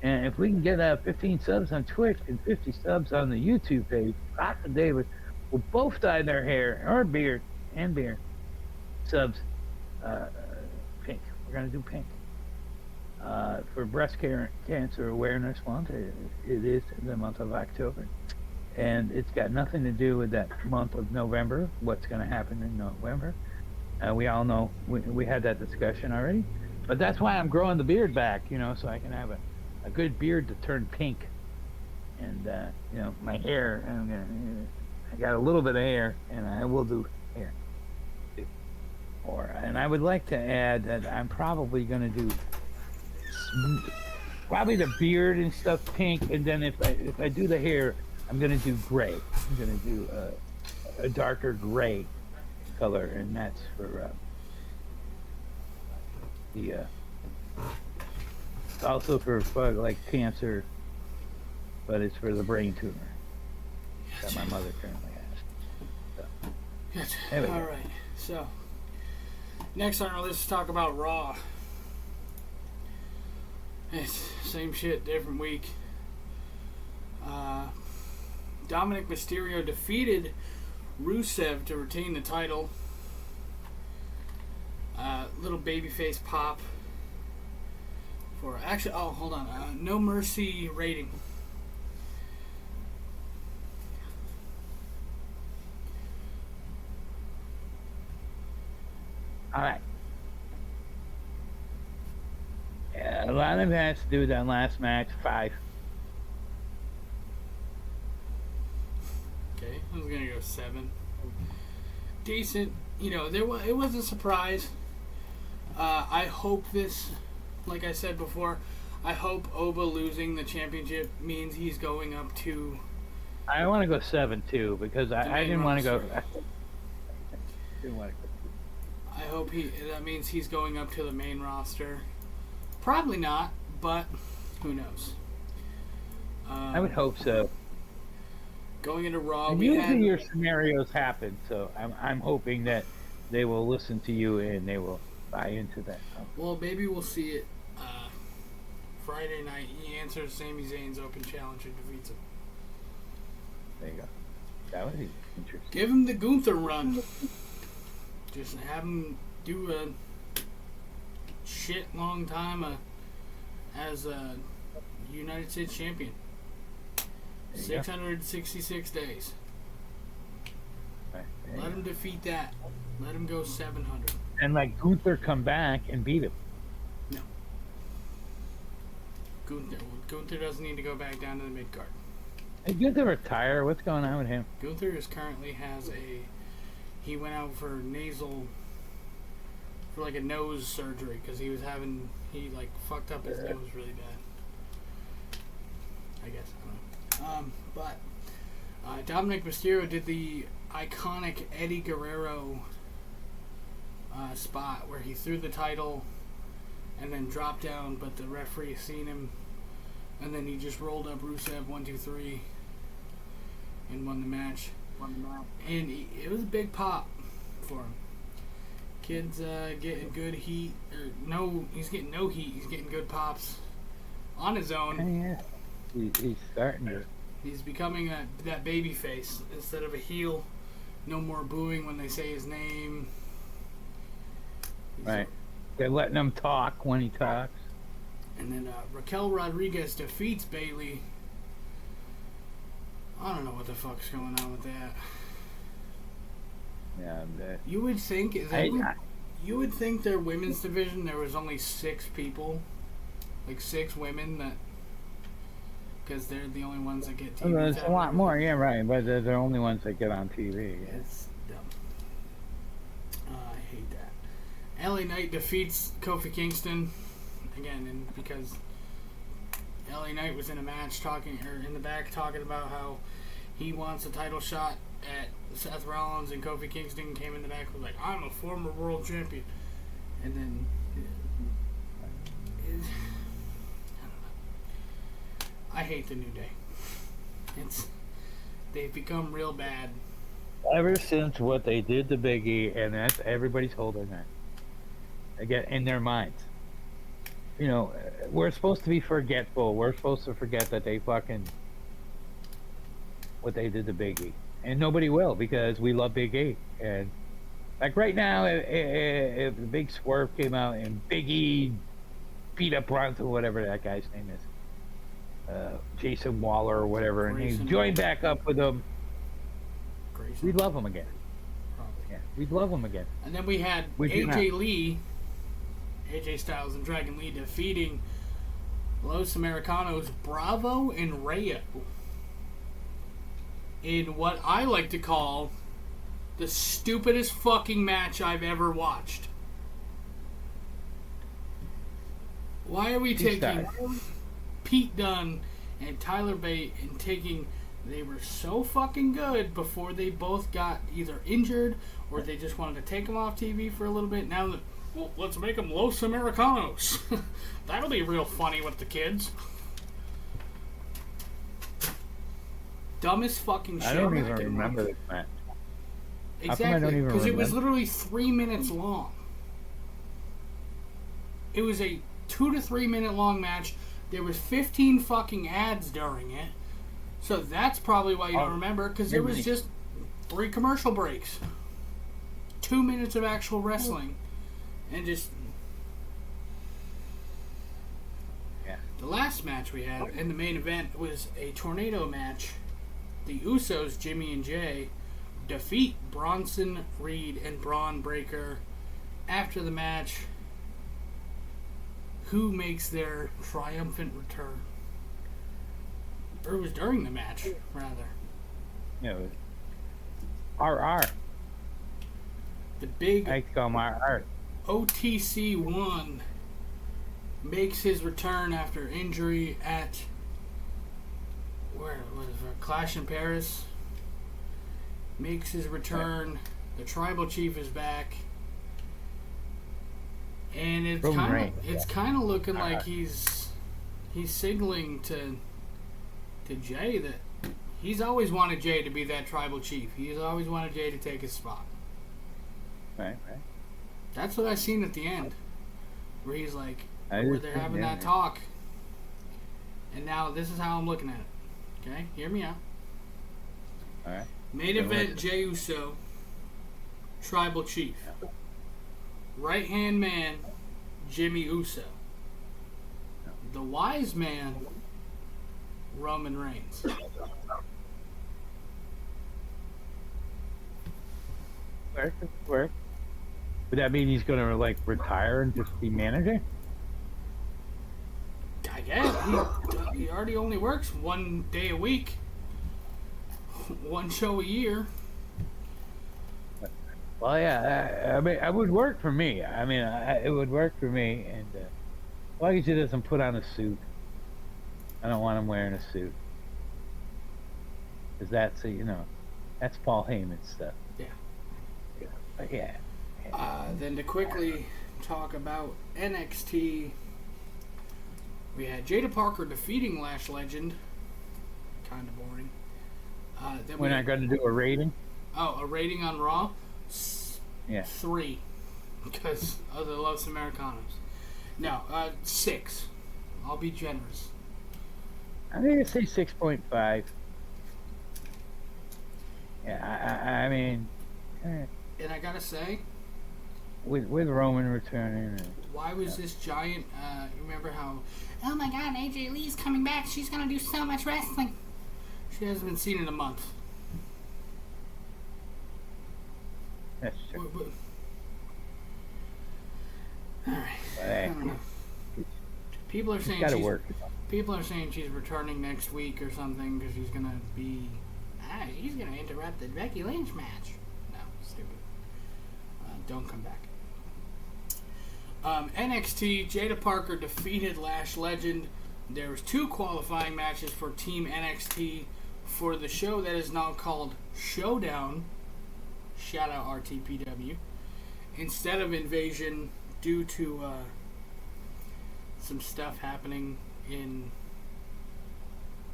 And if we can get 15 subs on Twitch and 50 subs on the YouTube page, Fox and David will both dye their hair or beard and beard subs pink. We're gonna do pink for breast cancer awareness month. It is the month of October, and it's got nothing to do with that month of November. What's going to happen in November? We all know we had that discussion already, but that's why I'm growing the beard back, so I can have a good beard to turn pink. And my hair, I got a little bit of hair, and I will do hair. And I would like to add that I'm probably going to do probably the beard and stuff pink, and then if I do the hair, I'm going to do gray. I'm going to do a darker gray color, and that's for also for like cancer, but it's for the brain tumor that my mother currently has. So, all right, so next on our list, let's talk about Raw. It's same shit, different week. Dominic Mysterio defeated Rusev to retain the title. Little babyface pop for hold on. No Mercy rating. All right. A lot of it has to do with that last match, 5. Okay, I was gonna go 7. Decent, it was a surprise. I hope this, like I said before, I hope Oba losing the championship means he's going up to. I want to go 7 too because I didn't want to go. I hope that means he's going up to the main roster. Probably not, but who knows? I would hope so. Going into Raw, and usually your scenarios happen, so I'm hoping that they will listen to you and they will buy into that. Well, maybe we'll see it Friday night. He answers Sami Zayn's open challenge and defeats him. There you go. That would be interesting. Give him the Gunther run. Just have him do a shit long time as a United States champion. 666 days. Right. Let him defeat that. Let him go 700. And like Gunther come back and beat him. No. Gunther doesn't need to go back down to the mid card. Hey, Gunther retire? What's going on with him? Gunther currently has he went out for like a nose surgery because he fucked up his nose really bad. I guess. I don't know. But Dominic Mysterio did the iconic Eddie Guerrero spot where he threw the title and then dropped down, but the referee seen him, and then he just rolled up Rusev 1, 2, 3 and won the match. And it was a big pop for him. Kid's getting good heat, he's getting no heat. He's getting good pops on his own. Yeah, he's starting to. He's becoming that baby face instead of a heel. No more booing when they say his name. Right. They're letting him talk when he talks. And then Raquel Rodriguez defeats Bayley. I don't know what the fuck's going on with that. Yeah, you would think you would think their women's division there was only 6 people, like 6 women that, because they're the only ones that get TV. Well, there's a lot more, yeah, right. But they're the only ones that get on TV. Yeah. It's dumb. I hate that. LA Knight defeats Kofi Kingston again, and because LA Knight was in a match in the back talking about how he wants a title shot at Seth Rollins, and Kofi Kingston came in the back and was like, I'm a former world champion. And then I don't know. I hate the New Day. They've become real bad. Ever since what they did to Big E, and that's everybody's holding that. Again, in their minds. You know, we're supposed to be forgetful. We're supposed to forget that they fucking what they did to Big E. And nobody will, because we love Big E. And like right now, if the big swerve came out and Big E beat up Bronson, whatever that guy's name is, Jason Waller or whatever, and he joined back up with him, we'd love him again. Yeah, we'd love him again. And then we had AJ Styles and Dragon Lee defeating Los Americanos, Bravo and Rayo, in what I like to call the stupidest fucking match I've ever watched. Why are we taking Pete Dunne and Tyler Bate and they were so fucking good before they both got either injured or they just wanted to take them off TV for a little bit. Now, well, let's make them Los Americanos. That'll be real funny with the kids. Dumbest fucking shit. I don't even remember this match. Exactly, because it was literally 3 minutes long. It was a 2 to 3 minute long match. There was 15 fucking ads during it. So that's probably why you don't remember, because there was just 3 commercial breaks. 2 minutes of actual wrestling. And just... Yeah. The last match we had in the main event was a tornado match. The Usos, Jimmy and Jay, defeat Bronson Reed and Braun Breaker. After the match, who makes their triumphant return? Or it was during the match, rather. Yeah, it was RR. The big I call my RR. OTC1 makes his return after injury at Clash in Paris. Makes his return. The Tribal Chief is back. And it's kind of looking like he's signaling to Jay that he's always wanted Jay to be that Tribal Chief. He's always wanted Jay to take his spot. Right. That's what I seen at the end, where he's like, where they're having that talk. And now this is how I'm looking at it. Okay, hear me out. All right. Main event: Jey Uso, Tribal Chief. Right hand man, Jimmy Uso. The wise man, Roman Reigns. Work. Would that mean he's gonna like retire and just be manager? I guess he already only works 1 day a week, 1 show a year. Well, yeah. I mean, it would work for me. I mean, it would work for me. And as long as he doesn't put on a suit, I don't want him wearing a suit, because that's that's Paul Heyman stuff. Yeah. But yeah. Then to quickly talk about NXT, we had Jada Parker defeating Lash Legend. Kind of boring. Then we're not going to do a rating. Oh, a rating on Raw? Yeah. 3, because of the Los Americanos. No, 6. I'll be generous. I'm going to say 6.5. Yeah, I mean, And I gotta say, with Roman returning, why was this giant? Remember how? Oh my God, AJ Lee's coming back. She's gonna do so much wrestling. She hasn't been seen in a month. that's true. All right. I don't know. People are saying Gotta work. People are saying she's returning next week or something because she's gonna be. He's gonna interrupt the Becky Lynch match. No, stupid. Don't come back. NXT, Jada Parker defeated Lash Legend. There was 2 qualifying matches for Team NXT for the show that is now called Showdown. Shout out RTPW. Instead of Invasion, due to some stuff happening in,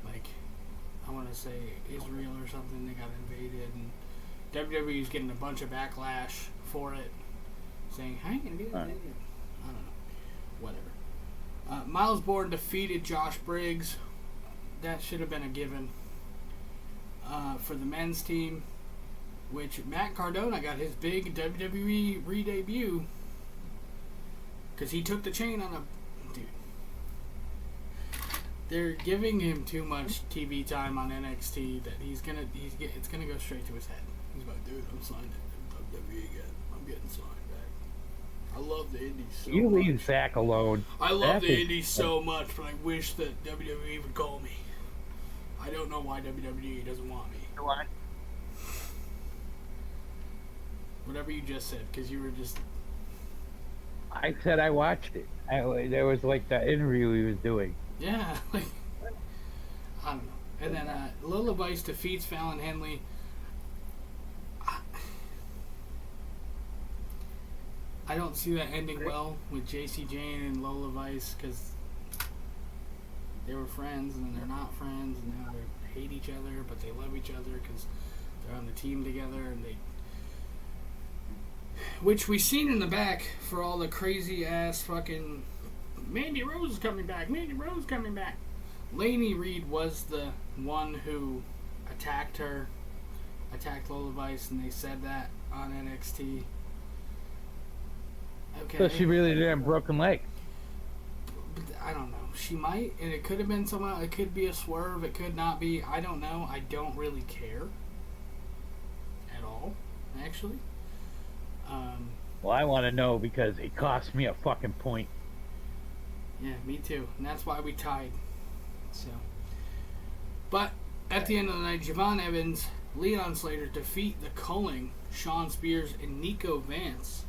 like, I want to say Israel or something. They got invaded, and WWE's getting a bunch of backlash for it, saying, "How are you gonna do that?" I don't know. Whatever. Miles Bourne defeated Josh Briggs. That should have been a given. For the men's team, which Matt Cardona got his big WWE re-debut because he took the chain on a dude. They're giving him too much TV time on NXT that it's gonna go straight to his head. He's like, dude, I'm signed to WWE again. I'm getting signed back. I love the Indies so much. You leave Zach alone. I love Zach the is- Indies so much, but I wish that WWE would call me. I don't know why WWE doesn't want me. Why? Whatever you just said, because you were just... I said I watched it. There was like the interview he was doing. Yeah, like... I don't know. And then Lola Vice defeats Fallon Henley. I don't see that ending well with JC Jane and Lola Vice, because they were friends, and then they're not friends, and now they hate each other, but they love each other because they're on the team together, and they... Which we've seen in the back for all the crazy ass fucking... Mandy Rose is coming back, Mandy Rose is coming back. Lainey Reed was the one who attacked Lola Vice, and they said that on NXT. Okay. So she really did have a broken leg. I don't know. She might, and it could have been someone. It could be a swerve. It could not be. I don't know. I don't really care at all, actually. Well, I want to know because it cost me a fucking point. Yeah, me too. And that's why we tied. So, but at the end of the night, Javon Evans, Leon Slater defeat the Culling, Sean Spears, and Nico Vance.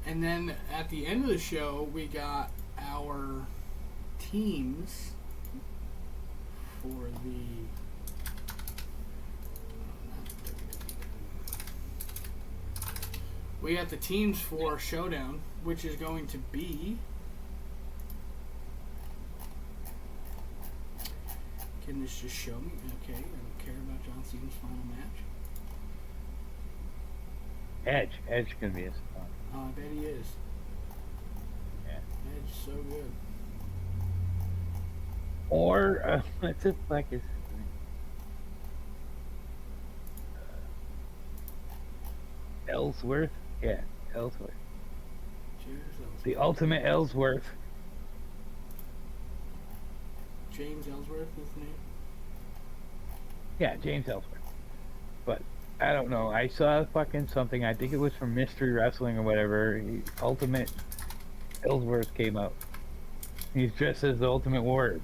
And then at the end of the show, we got our teams for the... We got the teams for Showdown, which is going to be... Can this just show me? Okay, I don't care about John Cena's final match. Edge can be a spot. Oh, I bet he is. Yeah. Edge is so good. Or what's the fuck is Ellsworth? Yeah, Ellsworth. The ultimate Ellsworth. James Ellsworth is the name? Yeah, James Ellsworth. But I don't know. I saw fucking something. I think it was from Mystery Wrestling or whatever. Ultimate Ellsworth came out. He's dressed as the Ultimate Warrior.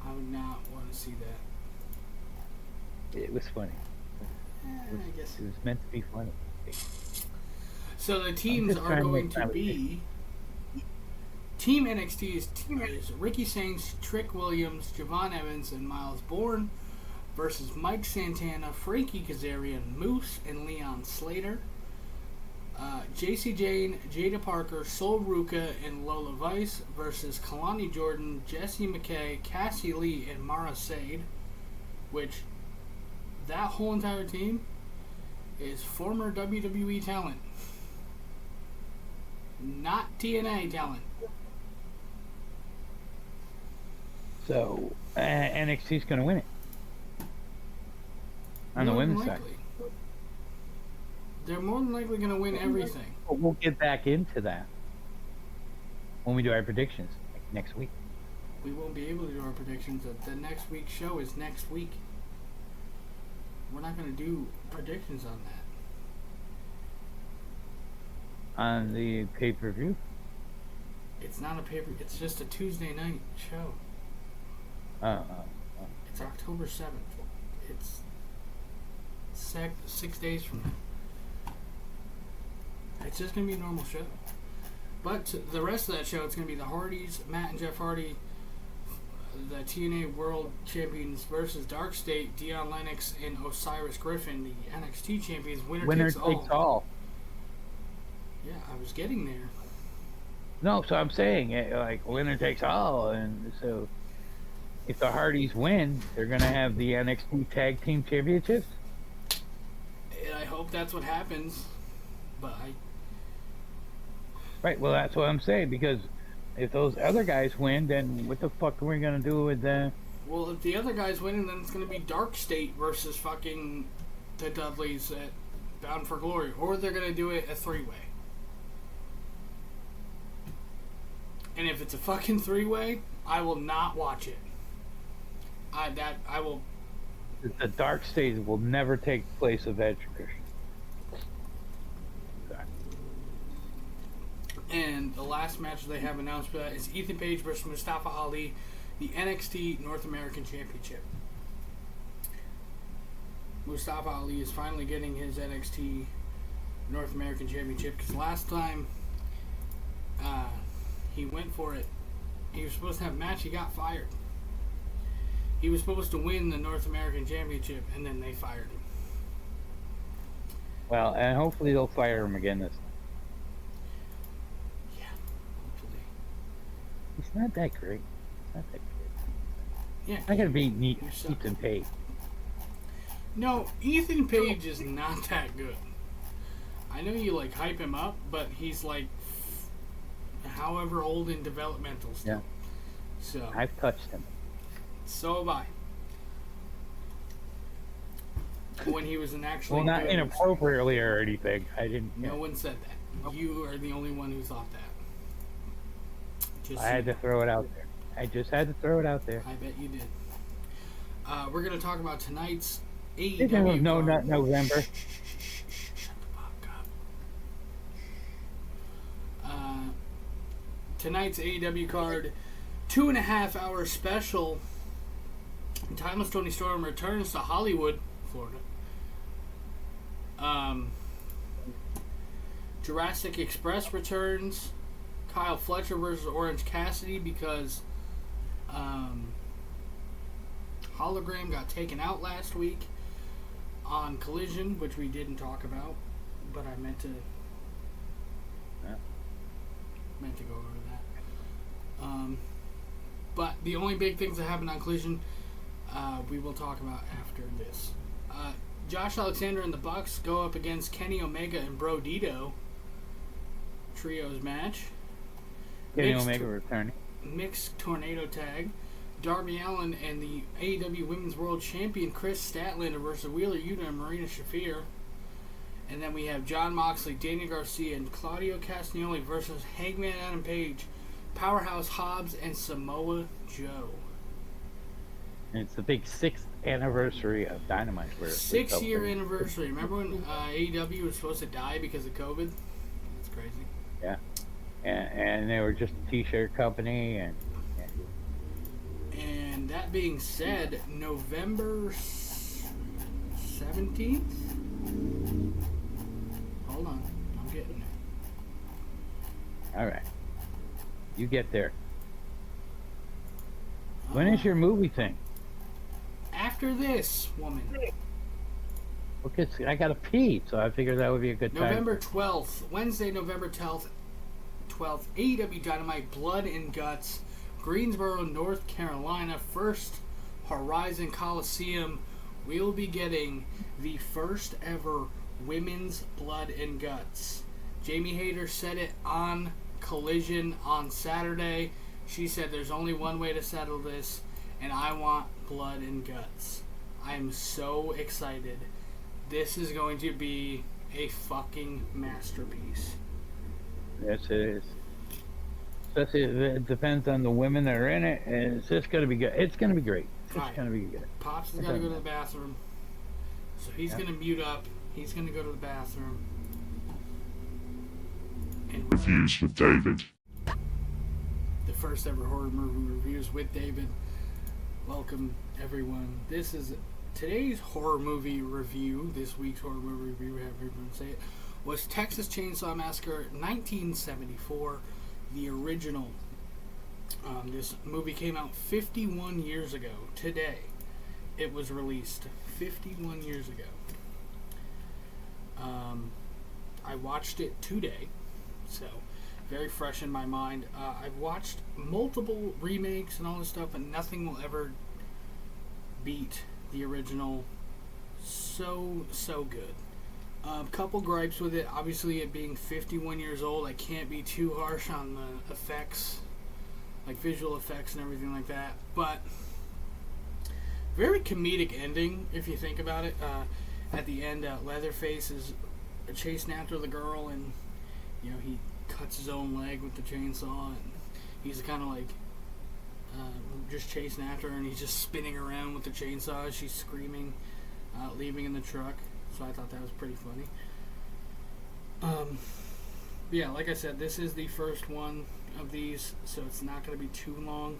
I would not want to see that. It was funny. I guess. It was meant to be funny. So the teams just are trying to going make to time be... Team NXT is Ricky Sainz, Trick Williams, Javon Evans, and Miles Bourne versus Mike Santana, Frankie Kazarian, Moose, and Leon Slater. JC Jane, Jada Parker, Sol Ruka, and Lola Vice versus Kalani Jordan, Jessie McKay, Cassie Lee, and Mara Sade. Which, that whole entire team is former WWE talent. Not TNA talent. So NXT's going to win it on the women's side. They're more than likely going to win everything. We'll get back into that when we do our predictions next week. We won't be able to do our predictions. The next week's show is next week. We're not going to do predictions on that. On the pay-per-view? It's not a pay-per-view. It's just a Tuesday night show. It's October 7th. It's 6 days from now. It's just going to be a normal show. But the rest of that show, it's going to be the Hardys, Matt and Jeff Hardy, the TNA World Champions versus Dark State, Dion Lennox, and Osiris Griffin, the NXT Champions. Winner takes all. Yeah, I was getting there. No, so I'm saying, like, winner takes all. And so if the Hardys win, they're going to have the NXT Tag Team Championships? And I hope that's what happens. But Right, well, that's what I'm saying, because if those other guys win, then what the fuck are we going to do with the... Well, if the other guys win, then it's going to be Dark State versus fucking the Dudleys at Bound for Glory. Or they're going to do it a three-way. And if it's a fucking three-way, I will not watch it. I will... The Dark State will never take place of that tradition. And the last match they have announced for that is Ethan Page versus Mustafa Ali, the NXT North American Championship. Mustafa Ali is finally getting his NXT North American Championship, because last time he went for it, he was supposed to have a match, he got fired. He was supposed to win the North American Championship, and then they fired him. Well, and hopefully they'll fire him again this time. It's not that great. It's not that great. Yeah. I gotta beat Ethan Page. No, Ethan Page is not that good. I know you like hype him up, but he's like however old in developmental still. Yeah. So I've touched him. So have I. When he was an actually well, not good inappropriately or anything. I didn't. No one said that. You are the only one who thought that. I had to throw it out there. I just had to throw it out there. I bet you did. We're going to talk about tonight's AEW. No, not November. Shut the fuck up. Tonight's AEW card, 2.5 hour special. Timeless Tony Storm returns to Hollywood, Florida. Jurassic Express returns. Kyle Fletcher versus Orange Cassidy, because Hologram got taken out last week on Collision, which we didn't talk about, but I meant to go over that. But the only big things that happened on Collision, we will talk about after this. Josh Alexander and the Bucks go up against Kenny Omega and Bro Dito. Trios match. Kenny Omega returning. Mixed tornado tag. Darby Allin and the AEW Women's World Champion Chris Statlander versus Wheeler Yuta and Marina Shafir. And then we have Jon Moxley, Daniel Garcia, and Claudio Castagnoli versus Hangman Adam Page, Powerhouse Hobbs, and Samoa Joe. And it's the big 6th anniversary of Dynamite. 6-year anniversary. Remember when AEW was supposed to die because of COVID? That's crazy. Yeah. And they were just a t-shirt company. And that being said, November 17th? Hold on. I'm getting there. All right. You get there. When is your movie thing? After this, woman. Okay, I got to pee, so I figured that would be a good time. November 12th. Wednesday, November 12th. AEW Dynamite Blood and Guts, Greensboro, North Carolina, First Horizon Coliseum. We'll be getting the first ever women's Blood and Guts. Jamie Hayter said it on Collision on Saturday. She said there's only one way to settle this, and I want blood and guts. I am so excited. This is going to be a fucking masterpiece. Yes, it is. Especially if it depends on the women that are in it, and it's just going to be good. It's going to be great. It's Right. going to be good. Pops has got to go to the bathroom, so he's going to mute up. He's going to go to the bathroom. And Reviews with David. the first ever horror movie reviews with David. Welcome, everyone. This is today's horror movie review. This week's horror movie review, however you want to say it, was Texas Chainsaw Massacre 1974, the original. This movie came out 51 years ago. Today, it was released 51 years ago. I watched it today, so very fresh in my mind. I've watched multiple remakes and all this stuff, but nothing will ever beat the original. So good. Couple gripes with it. Obviously, it being 51 years old, I can't be too harsh on the effects, like visual effects and everything like that. But very comedic ending, if you think about it. At the end, Leatherface is chasing after the girl, and he cuts his own leg with the chainsaw, and he's kind of like just chasing after her, and he's just spinning around with the chainsaw as she's screaming, leaving in the truck. So I thought that was pretty funny. Yeah, like I said, this is the first one of these, so it's not going to be too long.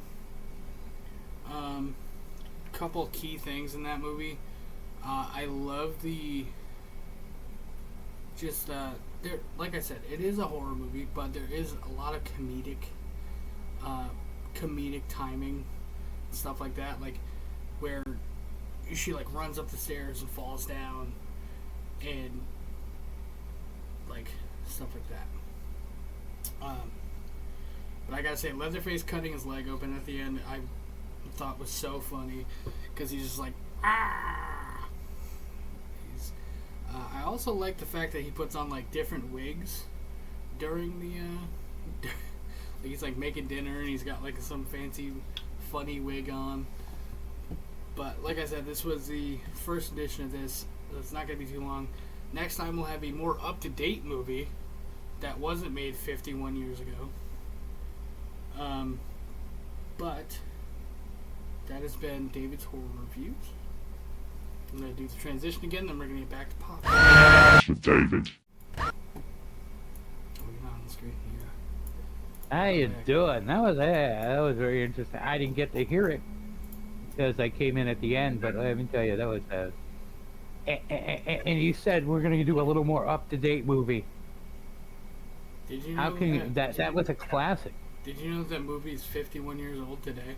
Couple key things in that movie. I love the there, like I said, it is a horror movie, but there is a lot of comedic timing, stuff like that, like where she like runs up the stairs and falls down, and like stuff like that. But I gotta say, Leatherface cutting his leg open at the end, I thought was so funny, because he's just like, ah. I also like the fact that he puts on like different wigs during the like he's like making dinner and he's got like some fancy funny wig on. But like I said, this was the first edition of this, so it's not going to be too long. Next time we'll have a more up-to-date movie that wasn't made 51 years ago. But that has been David's Horror Reviews. I'm going to do the transition again, then we're going to get back to pop. With David. Oh, you're not on the screen here. How you doing? That was very interesting. I didn't get to hear it because I came in at the end, but let me tell you, that was and you said we're going to do a little more up-to-date movie. Did you know How can you, that was a classic. Did you know that movie is 51 years old today?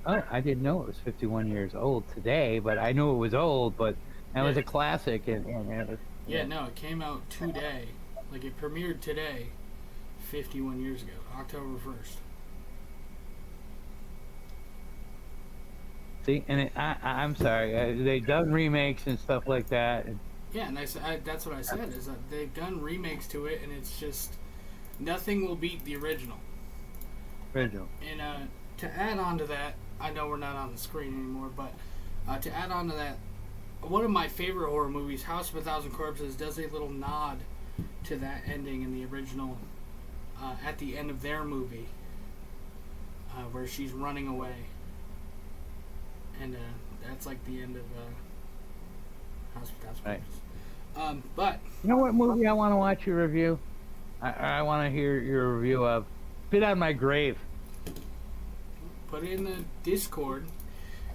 Oh, I didn't know it was 51 years old today, but I knew it was old, but that was a classic. And it was, no, it came out today. Like, it premiered today, 51 years ago, October 1st. See, and I'm sorry, they've done remakes and stuff like that. Yeah, and that's what I said, is that they've done remakes to it, and it's just, nothing will beat the original. And to add on to that, I know we're not on the screen anymore, but to add on to that, one of my favorite horror movies, House of a Thousand Corpses, does a little nod to that ending in the original, at the end of their movie, where she's running away. And that's like the end of House of a Thousand Corpses. But you know what movie I want to watch your review? I want to hear your review of Spit on My Grave. Put it in the Discord.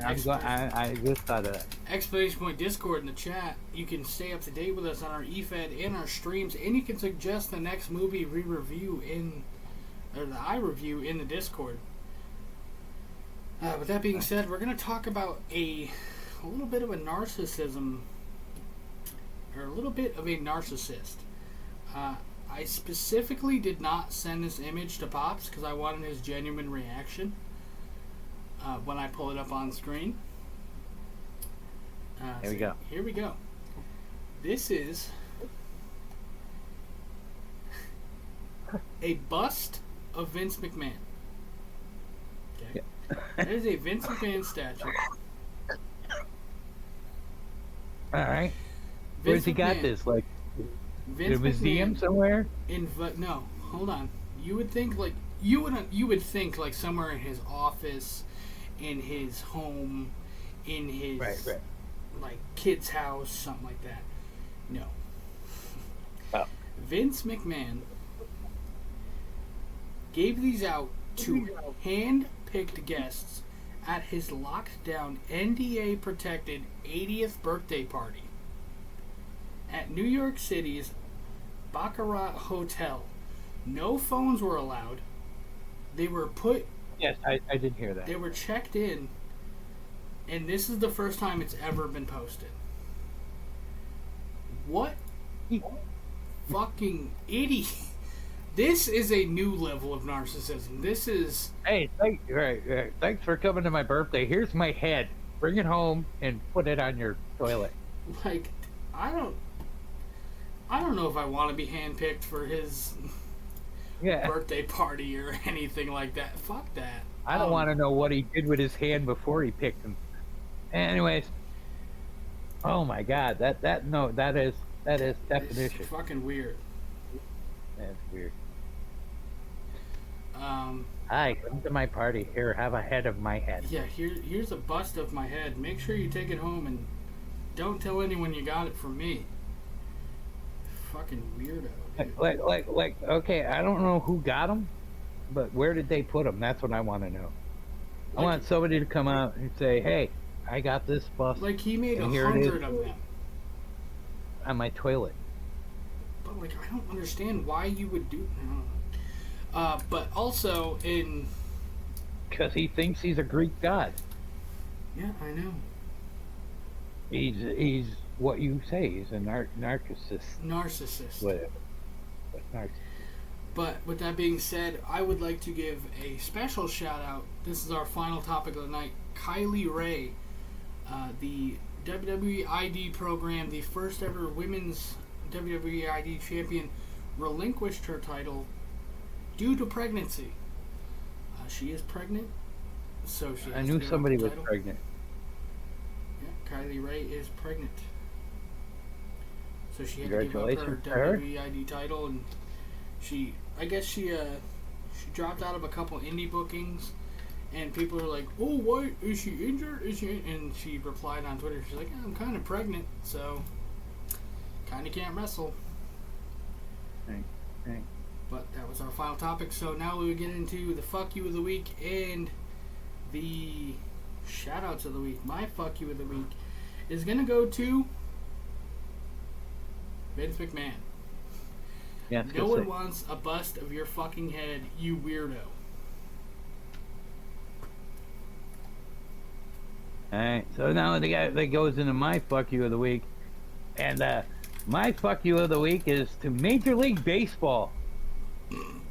I just thought of that. Exclamation point Discord in the chat. You can stay up to date with us on our eFed and our streams, and you can suggest the next movie we review that I review in the Discord. With that being said, we're going to talk about a little bit of a narcissism, or a little bit of a narcissist. I specifically did not send this image to Pops because I wanted his genuine reaction when I pull it up on screen. Here we go. Here we go. This is a bust of Vince McMahon. Okay. That is a Vince McMahon statue. All right. Where's he got this? Like, Vince in a museum somewhere? No, hold on. You would think like you would think like somewhere in his office, in his home, in his like kid's house, something like that. No. Oh. Vince McMahon gave these out to hand-picked guests at his locked-down, NDA-protected 80th birthday party at New York City's Baccarat Hotel. No phones were allowed. They were put... Yes, I did hear that. They were checked in, and this is the first time it's ever been posted. What fucking idiot. This is a new level of narcissism. This is... Hey, thanks for coming to my birthday. Here's my head. Bring it home and put it on your toilet. Like, I don't know if I want to be handpicked for his birthday party or anything like that. Fuck that. I don't want to know what he did with his hand before he picked him. Anyways, oh my God, that is definition. It's fucking weird. That's weird. Hi, come to my party. Here, have a head of my head. Yeah, here's a bust of my head. Make sure you take it home and don't tell anyone you got it from me. Fucking weirdo. Dude. Like. Okay, I don't know who got them, but where did they put them? That's what I want to know. I want somebody to come out and say, "Hey, I got this bust." Like he made 100 of them on my toilet. But like, I don't understand why you would do. But also because he thinks he's a Greek god. Yeah, I know. He's what you say. He's a narcissist. Narcissist. Narcissist. But with that being said, I would like to give a special shout out. This is our final topic of the night. Kylie Ray, the WWE ID program, the first ever women's WWE ID champion, relinquished her title due to pregnancy. She is pregnant, so she. I knew somebody was pregnant. Yeah, Kylie Ray is pregnant, so she had to give up her WWE ID title, and I guess she dropped out of a couple indie bookings, and people are like, "Oh, what is she injured? Is she?" And she replied on Twitter, she's like, "I'm kind of pregnant, so kind of can't wrestle." Right. But that was our final topic. So now we get into the fuck you of the week and the shoutouts of the week. My fuck you of the week is gonna go to Vince McMahon. Yeah, no one wants a bust of your fucking head, you weirdo. Alright, so now the guy that goes into my fuck you of the week, and my fuck you of the week is to Major League Baseball.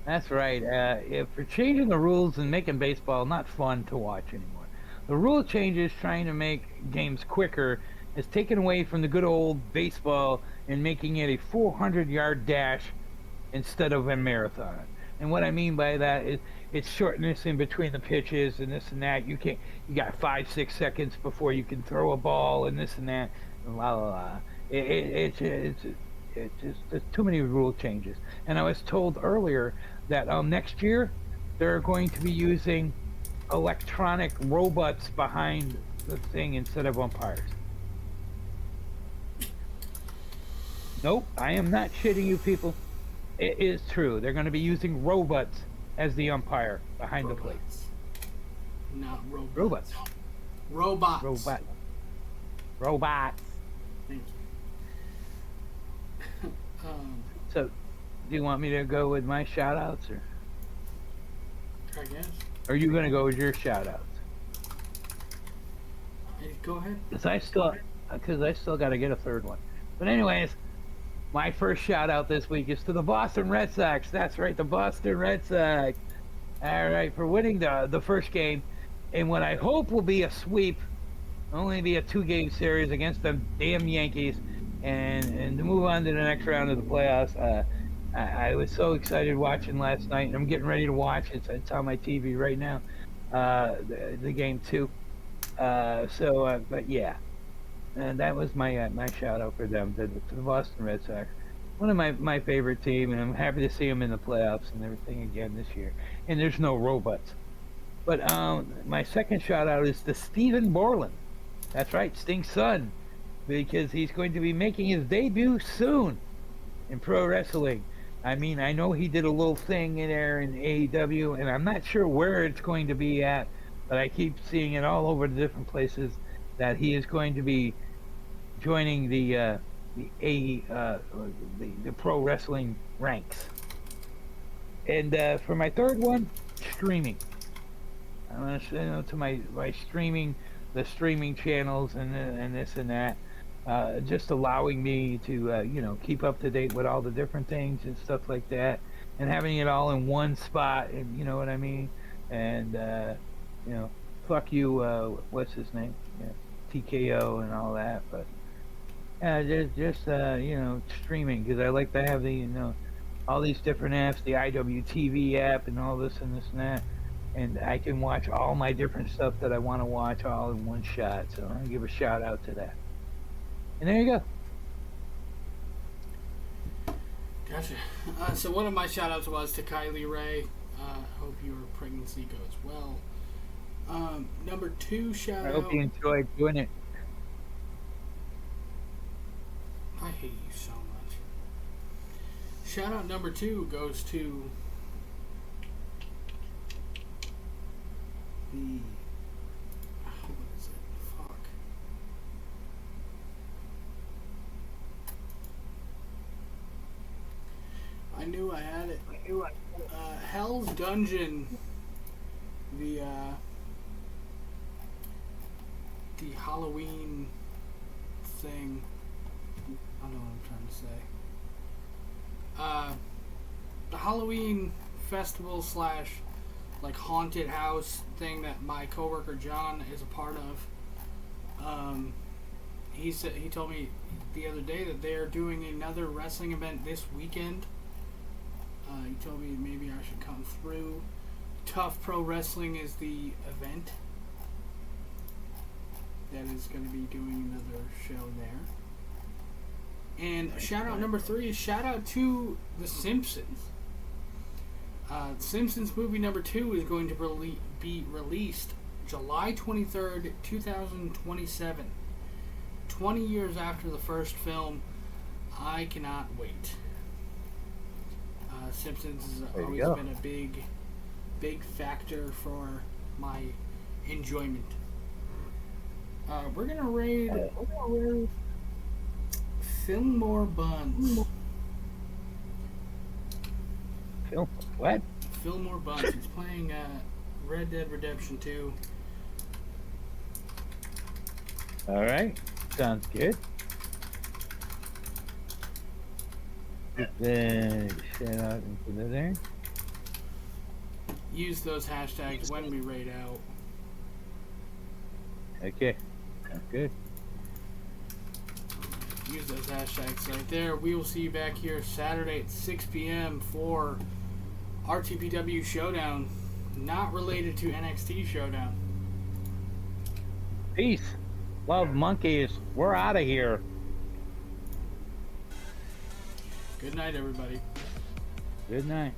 That's right. If we're changing the rules and making baseball not fun to watch anymore, the rule changes trying to make games quicker is taken away from the good old baseball and making it a 400-yard dash instead of a marathon. And what I mean by that is it's shortness in between the pitches and this and that. You got 5-6 seconds before you can throw a ball and this and that. And la la la. It's just there's too many rule changes. And I was told earlier that next year they're going to be using electronic robots behind the thing instead of umpires. Nope, I am not shitting you people. It is true. They're going to be using robots as the umpire behind the plate. Not robots. Robots. Robots. Thank you. So, do you want me to go with my shout-outs, or? I guess. Or are you going to go with your shout-outs? Go ahead. Because I still got to get a third one. But anyways, my first shout-out this week is to the Boston Red Sox. That's right, the Boston Red Sox. All right, for winning the first game in what I hope will be a sweep, only be a 2-game series against the damn Yankees, and to move on to the next round of the playoffs. I was so excited watching last night, and I'm getting ready to watch it. It's on my TV right now. the game too. But yeah, and that was my my shout out for them, to the Boston Red Sox. One of my favorite team, and I'm happy to see them in the playoffs and everything again this year. And there's no robots. But my second shout out is to Stephen Borland. That's right, Sting's son, because he's going to be making his debut soon in pro wrestling. I mean, I know he did a little thing in there in AEW, and I'm not sure where it's going to be at, but I keep seeing it all over the different places that he is going to be joining the pro wrestling ranks. And for my third one, streaming. I want to to my streaming, the streaming channels and this and that, just allowing me to keep up to date with all the different things and stuff like that, and having it all in one spot, and you know what I mean. And fuck you, what's his name? Yeah, TKO and all that, but just streaming, because I like to have the all these different apps, the IWTV app and all this and this and that, and I can watch all my different stuff that I want to watch all in one shot. So I'm gonna give a shout out to that. And there you go. Gotcha. So one of my shout outs was to Kylie Ray. Hope your pregnancy goes well. Number 2 shout out. I hope you enjoyed doing it. I hate you so much. Shout out number 2 goes to the... What is it? Fuck. I knew I had it. Hell's Dungeon. The Halloween thing. I don't know what I'm trying to say. The Halloween festival / like haunted house thing that my coworker John is a part of. He told me the other day that they are doing another wrestling event this weekend. He told me maybe I should come through. Tough Pro Wrestling is the event that is going to be doing another show there. And shout out number 3 is shout out to The Simpsons. Simpsons movie number 2 is going to be released July 23rd, 2027. 20 years after the first film. I cannot wait. Simpsons has always been a big factor for my enjoyment. We're gonna raid Fillmore Buns. What? Fillmore Buns. He's playing Red Dead Redemption 2. All right, sounds good. Then shout out into there. Use those hashtags when we raid out. Okay, sounds good. Use those hashtags right there. We will see you back here Saturday at 6 p.m. for RTPW Showdown, not related to NXT Showdown. Peace. Love monkeys. We're out of here. Good night, everybody. Good night.